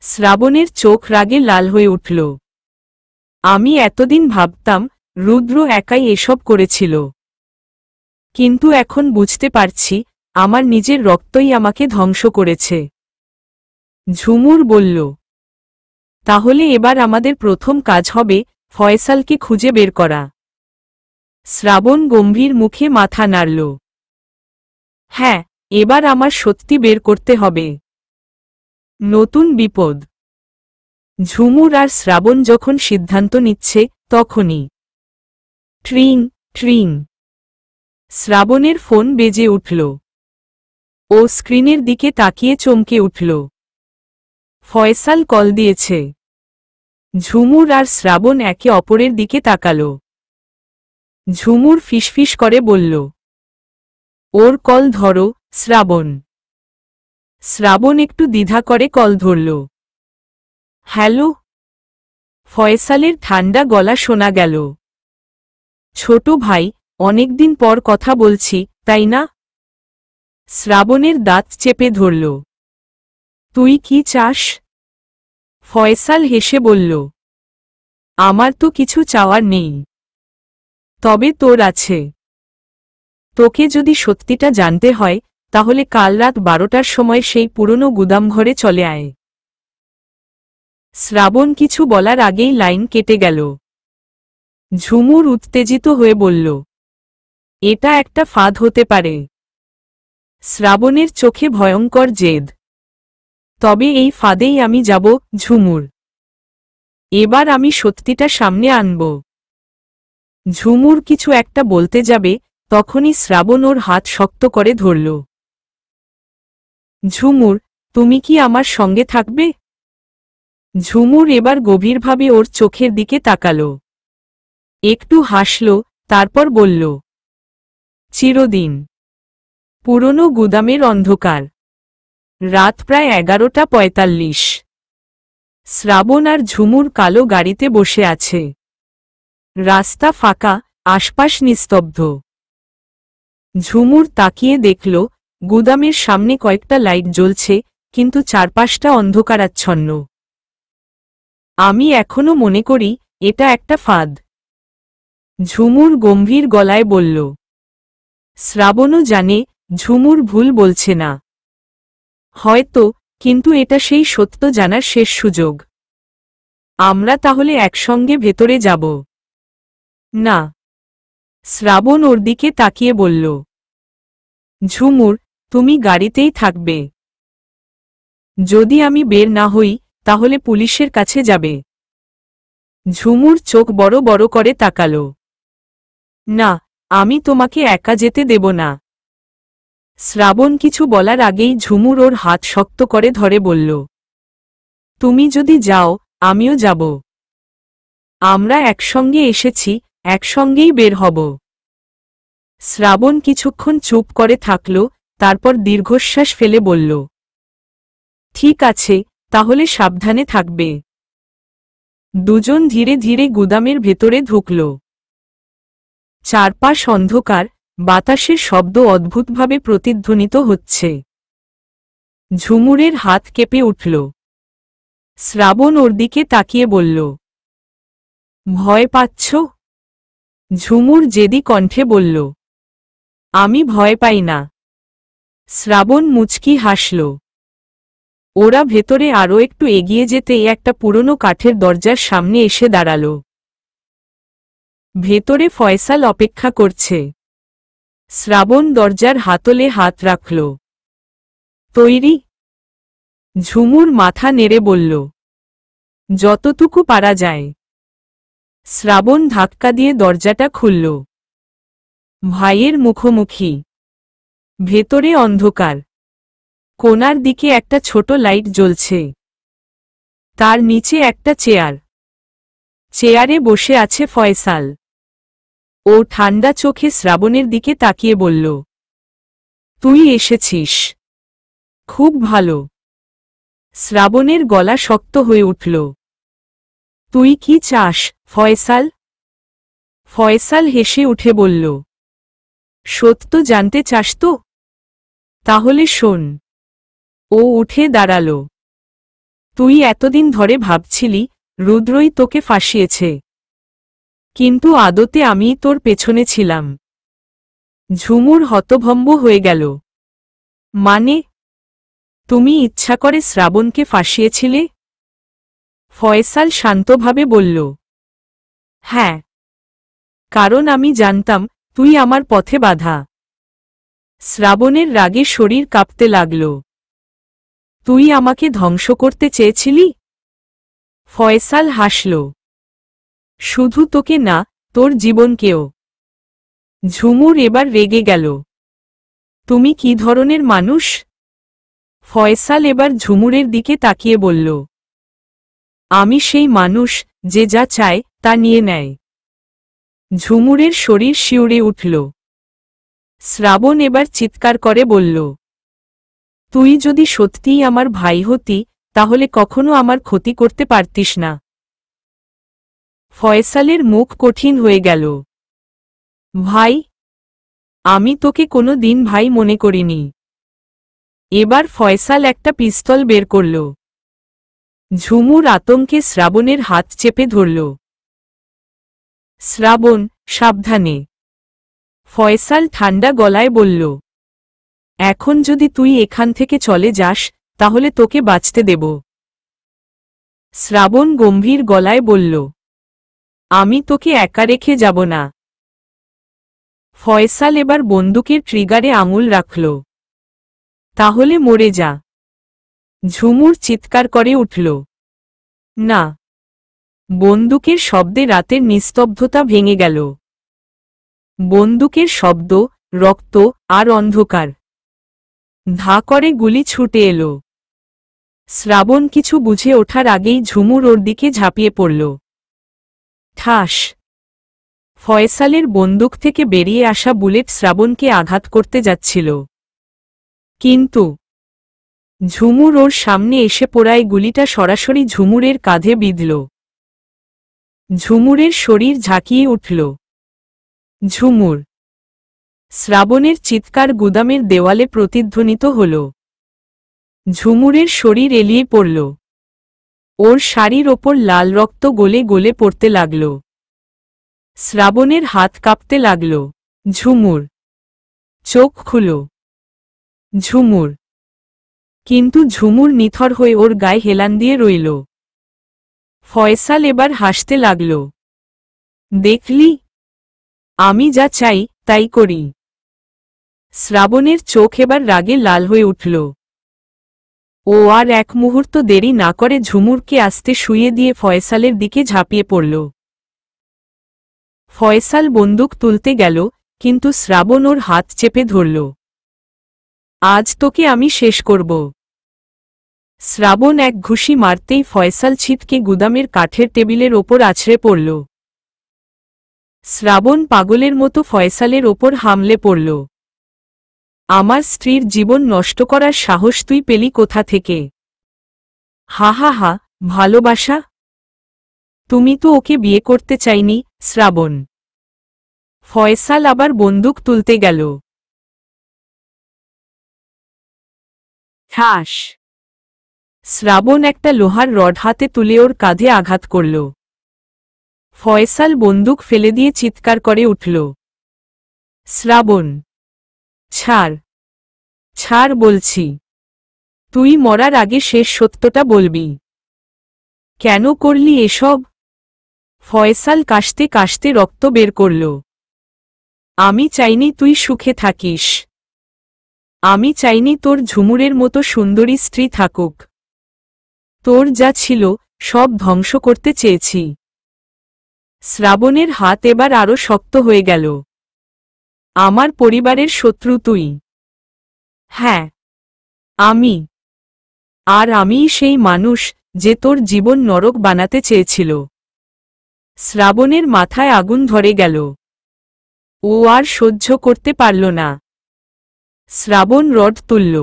শ্রাবণের চোখ রাগে লাল হয়ে উঠল। আমি এতদিন ভাবতাম রুদ্র একাই এসব করেছিল। কিন্তু এখন বুঝতে পারছি আমার নিজের রক্তই আমাকে ধ্বংস করেছে। ঝুমুর বলল, তাহলে এবার আমাদের প্রথম কাজ হবে ফয়সালকে খুঁজে বের করা। শ্রাবণ গম্ভীর মুখে মাথা নাড়ল। হ্যাঁ, এবার আমার সত্যি বের করতে হবে। নতুন বিপদ। ঝুমুর আর শ্রাবণ যখন সিদ্ধান্ত নিচ্ছে, তখনই ট্রিং ট্রিং শ্রাবণের ফোন বেজে উঠল। ও স্ক্রিনের দিকে তাকিয়ে চমকে উঠল। ফয়সাল কল দিয়েছে। ঝুমুর আর শ্রাবণ একে অপরের দিকে তাকাল। ঝুমুর ফিসফিস করে বলল, ওর কল ধরো শ্রাবণ। শ্রাবণ একটু দ্বিধা করে কল ধরল। হ্যালো। ফয়সালের ঠান্ডা গলা শোনা গেল। ছোট ভাই, অনেকদিন পর কথা বলছি, তাই না? শ্রাবণের দাঁত চেপে ধরল। তুই কি চাস? ফয়সাল হেসে বলল, আমার তো কিছু চাওয়ার নেই। তবে তোর আছে। তোকে যদি সত্যিটা জানতে হয়, তাহলে কাল রাত 12টার সময় সেই পুরনো গুদামঘরে চলে আয়। শ্রাবণ কিছু বলার আগেই লাইন কেটে গেল। ঝুমুর উত্তেজিত হয়ে বলল, এটা একটা ফাঁদ হতে পারে। শ্রাবণের চোখে ভয়ঙ্কর জেদ। তবে এই ফাঁদেই আমি যাব ঝুমুর। এবার আমি সত্যিটা সামনে আনব। ঝুমুর কিছু একটা বলতে যাবে, তখনই শ্রাবণ ওর হাত শক্ত করে ধরল। ঝুমুর, তুমি কি আমার সঙ্গে থাকবে? ঝুমুর এবার গভীরভাবে ওর চোখের দিকে তাকাল। একটু হাসল, তারপর বলল, চিরদিন। পুরনো গুদামের অন্ধকার। রাত প্রায় 11:45। শ্রাবণ আর ঝুমুর কালো গাড়িতে বসে আছে। রাস্তা ফাঁকা, আশপাশ নিস্তব্ধ। ঝুমুর তাকিয়ে দেখল, গুদামের সামনে কয়েকটা লাইট জ্বলছে, কিন্তু চারপাশটা অন্ধকারাচ্ছন্ন। আমি এখনো মনে করি এটা একটা ফাঁদ। ঝুমুর গম্ভীর গলায় বলল। শ্রাবণও জানে ঝুমুর ভুল বলছে না। হয়তো, কিন্তু এটা সেই সত্য জানার শেষ সুযোগ। আমরা তাহলে একসঙ্গে ভেতরে যাব। না। শ্রাবণ ওর দিকে তাকিয়ে বলল, ঝুমুর, তুমি গাড়িতেই থাকবে। যদি আমি বের না হই তাহলে পুলিশের কাছে যাবে। ঝুমুর চোখ বড় বড় করে তাকালো। না, আমি তোমাকে একা যেতে দেব না। শ্রাবণ কিছু বলার আগেই ঝুমুর ওর হাত শক্ত করে ধরে বলল, তুমি যদি যাও আমিও যাব। আমরা একসঙ্গে এসেছি, একসঙ্গেই বের হব। শ্রাবণ কিছুক্ষণ চুপ করে থাকল, তারপর দীর্ঘশ্বাস ফেলে বলল, ঠিক আছে, তাহলে সাবধানে থাকবে। দুজন ধীরে ধীরে গুদামের ভেতরে ঢুকল। চারপাশ অন্ধকার, বাতাসের শব্দ অদ্ভুতভাবে প্রতিধ্বনিত হচ্ছে। ঝুমুরের হাত কেঁপে উঠল। শ্রাবণ ওর দিকে তাকিয়ে বলল, ভয় পাচ্ছ? ঝুমুর জেদি কণ্ঠে বলল, আমি ভয় পাই না। শ্রাবণ মুচকি হাসল। ওরা ভেতরে আরও একটু এগিয়ে যেতেই একটা পুরনো কাঠের দরজার সামনে এসে দাঁড়াল। ভেতরে ফয়সাল অপেক্ষা করছে। শ্রাবণ দরজার হাতলে হাত রাখল। তৈরি? ঝুমুর মাথা নেড়ে বলল, যতটুকু পারা যায়। শ্রাবণ ধাক্কা দিয়ে দরজাটা খুলল। ভাইয়ের মুখোমুখি। ভেতরে অন্ধকার। কোণার দিকে একটা ছোট লাইট জ্বলছে। তার নিচে একটা চেয়ার। চেয়ারে বসে আছে ফয়সাল। ও ঠান্ডা চোখে শ্রাবণের দিকে তাকিয়ে বলল, তুই এসেছিস? খুব ভালো। শ্রাবণের গলা শক্ত হয়ে উঠল। তুই কি চাস, ফয়সাল? ফয়সাল হেসে উঠে বলল, সত্য জানতে চাস তো? তাহলে শোন। ও উঠে দাঁড়াল। তুই এতদিন ধরে ভাবছিলি রুদ্রই তোকে ফাঁসিয়েছে, কিন্তু আদতে আমিই তোর পেছনে ছিলাম। ঝুমুর হতভম্ব হয়ে গেল। মানে? তুমি ইচ্ছা করে শ্রাবণকে ফাঁসিয়েছিলে? ফয়সাল শান্তভাবে বলল, হ্যাঁ, কারণ আমি জানতাম তুই আমার পথে বাধা। শ্রাবণের রাগে শরীর কাঁপতে লাগল। তুই আমাকে ধ্বংস করতে চেয়েছিলি? ফয়সাল হাসল। শুধু তোকে না, তোর জীবনকেও। ঝুমুর এবার রেগে গেল। তুমি কি ধরনের মানুষ? ফয়সাল এবার ঝুমুরের দিকে তাকিয়ে বলল, আমি সেই মানুষ যে যা চায় তা নিয়ে নেয়। ঝুমুরের শরীর শিউরে উঠল। শ্রাবণ এবার চিৎকার করে বলল, তুই যদি সত্যিই আমার ভাই হতি তাহলে কখনো আমার ক্ষতি করতে পারতিস না। ফয়সালের মুখ কঠিন হয়ে গেল। ভাই? আমি তোকে কোনো দিন ভাই মনে করিনি। এবার ফয়সাল একটা পিস্তল বের করল। ঝুমুর আতঙ্কে শ্রাবণের হাত চেপে ধরল। শ্রাবণ, সাবধানে। ফয়সাল ঠান্ডা গলায় বলল, এখন যদি তুই এখান থেকে চলে যাস তাহলে তোকে বাঁচতে দেব। শ্রাবণ গম্ভীর গলায় বলল, আমি তোকে একা রেখে যাব না। ফয়সাল এবার বন্দুকের ট্রিগারে আঙুল রাখল। তাহলে মরে যা। ঝুমুর চিৎকার করে উঠল। না। বন্দুকের শব্দে রাতের নিস্তব্ধতা ভেঙে গেল। বন্দুকের শব্দ, রক্ত আর অন্ধকার। ধা করে গুলি ছুটে এলো। শ্রাবণ কিছু বুঝে ওঠার আগেই ঝুমুর ওর দিকে ঝাঁপিয়ে পড়ল। ঠাস। ফয়সালের বন্দুক থেকে বেরিয়ে আসা বুলেট শ্রাবণকে আঘাত করতে যাচ্ছিল। কিন্তু ঝুমুর ওর সামনে এসে পড়ায় গুলিটা সরাসরি ঝুমুরের কাঁধে বিঁধল। ঝুমুরের শরীর ঝাঁকিয়ে উঠল। ঝুমুর! শ্রাবণের চিৎকার গুদামের দেওয়ালে প্রতিধ্বনিত হল। ঝুমুরের শরীর এলিয়ে পড়ল। ওর শাড়ির ওপর লাল রক্ত গলে গলে পড়তে লাগল। শ্রাবণের হাত কাঁপতে লাগল। ঝুমুর! চোখ খুলো। ঝুমুর! কিন্তু ঝুমুর নিথর হয়ে ওর গায়ে হেলান দিয়ে রইল। ফয়সাল এবার হাসতে লাগল। দেখলি? আমি যা চাই তাই করি। শ্রাবণের চোখ এবার রাগে লাল হয়ে উঠল। ও আর এক মুহূর্ত দেরি না করে ঝুমুরকে আস্তে শুইয়ে দিয়ে ফয়সালের দিকে ঝাঁপিয়ে পড়ল। ফয়সাল বন্দুক তুলতে গেল, কিন্তু শ্রাবণ ওর হাত চেপে ধরল। আজ তোকে আমি শেষ করব। শ্রাবণ এক ঘুষি মারতেই ফয়সাল ছিটকে গুদামের কাঠের টেবিলের ওপর আছড়ে পড়ল। শ্রাবণ পাগলের মতো ফয়সালের ওপর হামলে পড়ল। আমার স্ত্রীর জীবন নষ্ট করার সাহস তুই পেলি কোথা থেকে? হা হা হা, ভালোবাসা? তুমি তো ওকে বিয়ে করতে চাইনি, শ্রাবণ। ফয়সাল আবার বন্দুক তুলতে গেল। ঠাস! শ্রাবণ একটা লোহার রড হাতে তুলে ওর কাঁধে আঘাত করল। ফয়সাল বন্দুক ফেলে দিয়ে চিৎকার করে উঠল। শ্রাবণ, ছাড়! ছাড় বলছি! তুই মরার আগে শেষ সত্যটা বলবি। কেন করলি এসব? ফয়সাল কাশতে কাশতে রক্ত বের করল। আমি চাইনি তুই সুখে থাকিস। আমি চাইনি তোর ঝুমুরের মতো সুন্দরী স্ত্রী থাকুক। তোর যা ছিল সব ধ্বংস করতে চেয়েছি। শ্রাবণের হাত এবার আরো শক্ত হয়ে গেল। আমার পরিবারের শত্রু তুই? হ্যাঁ, আমি। আর আমিই সেই মানুষ যে তোর জীবন নরক বানাতে চেয়েছিল। শ্রাবণের মাথায় আগুন ধরে গেল। ও আর সহ্য করতে পারল না। শ্রাবণ রড তুলল।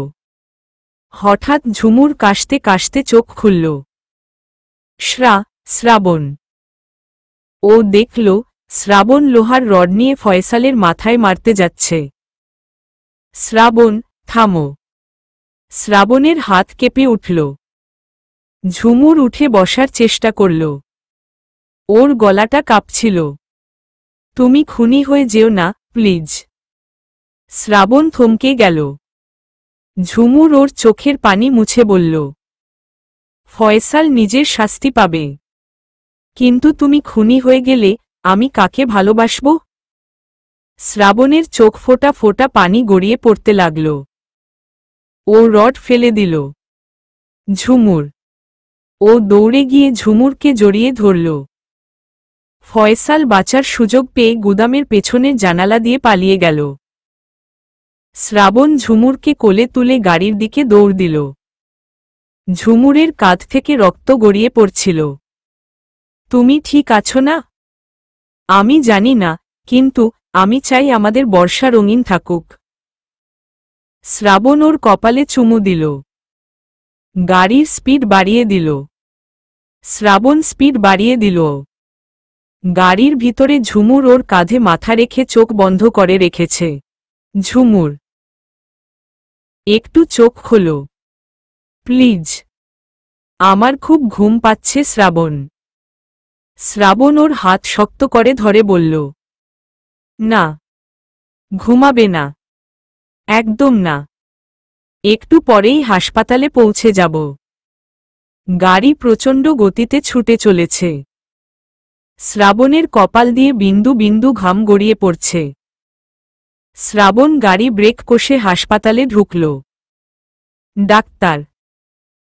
হঠাৎ ঝুমুর কাশতে কাশতে চোখ খুলল। শ্রাবণ! ও দেখল শ্রাবণ লোহার রড নিয়ে ফয়সালের মাথায় মারতে যাচ্ছে। শ্রাবণ, থামো! শ্রাবণের হাত কেঁপে উঠল। ঝুমুর উঠে বসার চেষ্টা করল। ওর গলাটা কাঁপছিল। তুমি খুনি হয়ে যেও না, প্লিজ। শ্রাবণ থমকে গেল। ঝুমুর ওর চোখের পানি মুছে বলল, ফয়সাল নিজের শাস্তি পাবে। কিন্তু তুমি খুনি হয়ে গেলে আমি কাকে ভালোবাসব? শ্রাবণের চোখ ফোঁটা ফোঁটা পানি গড়িয়ে পড়তে লাগল। ও রড ফেলে দিল। ঝুমুর! ও দৌড়ে গিয়ে ঝুমুরকে জড়িয়ে ধরল। ফয়সাল বাঁচার সুযোগ পেয়ে গুদামের পেছনের জানালা দিয়ে পালিয়ে গেল। শ্রাবণ ঝুমুরকে কোলে তুলে গাড়ির দিকে দৌড় দিল। ঝুমুরের কাঁধ থেকে রক্ত গড়িয়ে পড়ছিল। তুমি ঠিক আছো না? আমি জানি না, কিন্তু আমি চাই আমাদের বর্ষা রঙিন থাকুক। শ্রাবণ ওর কপালে চুমু দিল। গাড়ির স্পিড বাড়িয়ে দিল। শ্রাবণ স্পিড বাড়িয়ে দিল। গাড়ির ভিতরে ঝুমুর ওর কাঁধে মাথা রেখে চোখ বন্ধ করে রেখেছে। ঝুমুর, একটু চোখ খোলো প্লিজ। আমার খুব ঘুম পাচ্ছে শ্রাবণ। শ্রাবণ ওর হাত শক্ত করে ধরে বলল, না, ঘুমাবে না, একদম না। একটু পরেই হাসপাতালে পৌঁছে যাব। গাড়ি প্রচণ্ড গতিতে ছুটে চলেছে। শ্রাবণের কপাল দিয়ে বিন্দু বিন্দু ঘাম গড়িয়ে পড়ছে। শ্রাবণ গাড়ি ব্রেক কষে হাসপাতালে ঢুকল। ডাক্তার!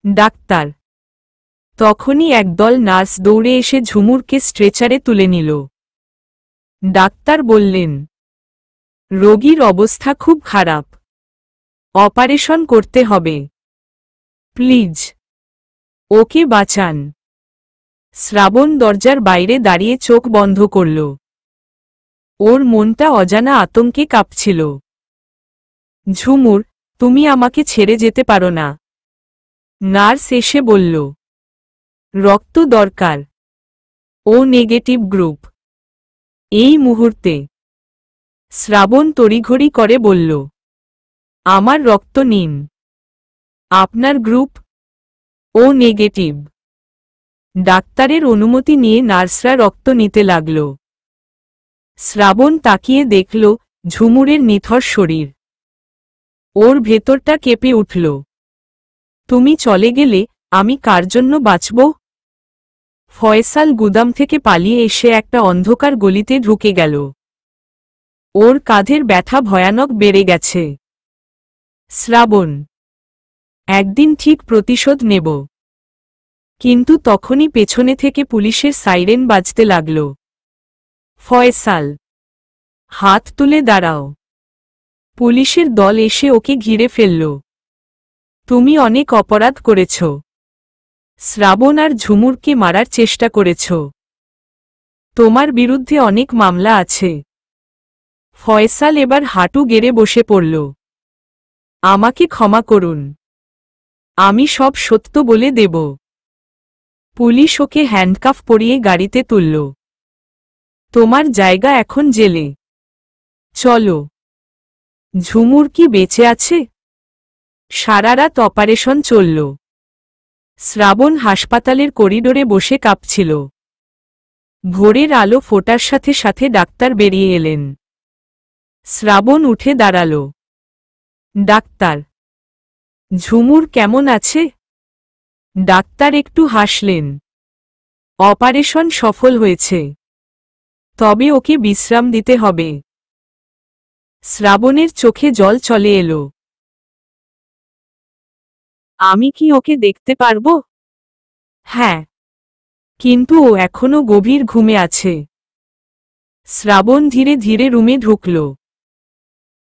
ডাক্তার! তখনই একদল নার্স দৌড়ে এসে ঝুমুরকে স্ট্রেচারে তুলে নিল। ডাক্তার বললেন, রোগীর অবস্থা খুব খারাপ। অপারেশন করতে হবে। প্লিজ, ওকে বাঁচান। শ্রাবণ দরজার বাইরে দাঁড়িয়ে চোখ বন্ধ করল। ওর মনটা অজানা আতঙ্কে কাঁপছিল। ঝুমুর, তুমি আমাকে ছেড়ে যেতে পারো না। নার্স এসে বলল, রক্ত দরকার। ও নেগেটিভ গ্রুপ। এই মুহূর্তে। শ্রাবণ তড়িঘড়ি করে বলল, আমার রক্ত নিন। আপনার গ্রুপ? ও নেগেটিভ। ডাক্তারের অনুমতি নিয়ে নার্সরা রক্ত নিতে লাগল। শ্রাবণ তাকিয়ে দেখল ঝুমুরের নিথর শরীর। ওর ভেতরটা কেঁপে উঠল। তুমি চলে গেলে আমি কার জন্য বাঁচব? ফয়সাল গুদাম থেকে পালিয়ে এসে একটা অন্ধকার গলিতে ঢুকে গেল। ওর কাঁধের ব্যথা ভয়ানক বেড়ে গেছে। শ্রাবণ, একদিন ঠিক প্রতিশোধ নেব। কিন্তু তখনই পেছনে থেকে পুলিশের সাইরেন বাজতে লাগল। ফয়সাল, হাত তুলে দাঁড়াও। পুলিশের দল এসে ওকে ঘিরে ফেলল। তুমি অনেক অপরাধ করেছ। শ্রাবণ আর ঝুমুরকে মারার চেষ্টা করেছ। তোমার বিরুদ্ধে অনেক মামলা আছে। ফয়সাল এবার হাঁটু গেড়ে বসে পড়ল। আমাকে ক্ষমা করুন, আমি সব সত্য বলে দেব। পুলিশ ওকে হ্যান্ডকাফ পরিয়ে গাড়িতে তুলল। তোমার জায়গা এখন জেলে। চলো। ঝুমুর কি বেঁচে আছে? সারা রাত অপারেশন চলল। শ্রাবণ হাসপাতালের করিডোরে বসে কাঁপছিল। ভোরের আলো ফোটার সাথে সাথে ডাক্তার বেরিয়ে এলেন। শ্রাবণ উঠে দাঁড়াল। ডাক্তার, ঝুমুর কেমন আছে? ডাক্তার একটু হাসলেন। অপারেশন সফল হয়েছে, তবে ওকে বিশ্রাম দিতে হবে। শ্রাবণের চোখে জল চলে এলো। আমি কি ওকে দেখতে পারবো? হ্যাঁ, কিন্তু ও এখনো গভীর ঘুমে আছে। শ্রাবণ ধীরে ধীরে রুমে ঢুকল।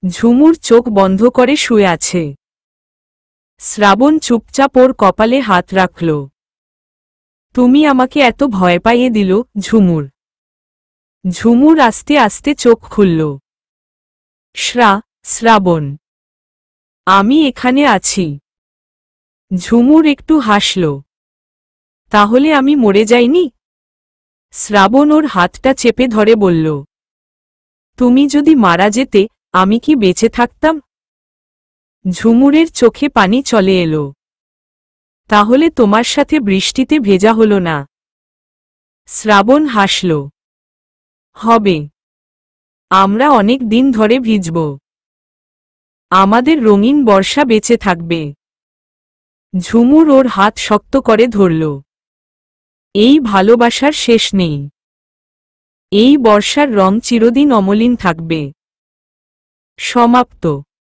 ঝুমুর চোখ বন্ধ করে শুয়ে আছে। শ্রাবণ চুপচাপ ওর কপালে হাত রাখল। তুমি আমাকে এত ভয় পাইয়ে দিল, ঝুমুর। ঝুমুর আস্তে আস্তে চোখ খুলল। শ্রাবণ, আমি এখানে আছি। ঝুমুর একটু হাসল। তাহলে আমি মরে যাইনি? শ্রাবণ ওর হাতটা চেপে ধরে বলল, তুমি যদি মারা যেতে, আমি কি বেঁচে থাকতাম? ঝুমুরের চোখে পানি চলে এলো। তাহলে তোমার সাথে বৃষ্টিতে ভেজা হলো না? শ্রাবণ হাসল। হবে। আমরা অনেক দিন ধরে ভিজব। আমাদের রঙিন বর্ষা বেঁচে থাকবে। ঝুমুর ওর হাত শক্ত করে ধরল। এই ভালোবাসার শেষ নেই। এই বর্ষার রং চিরদিন অমলিন থাকবে। সমাপ্ত।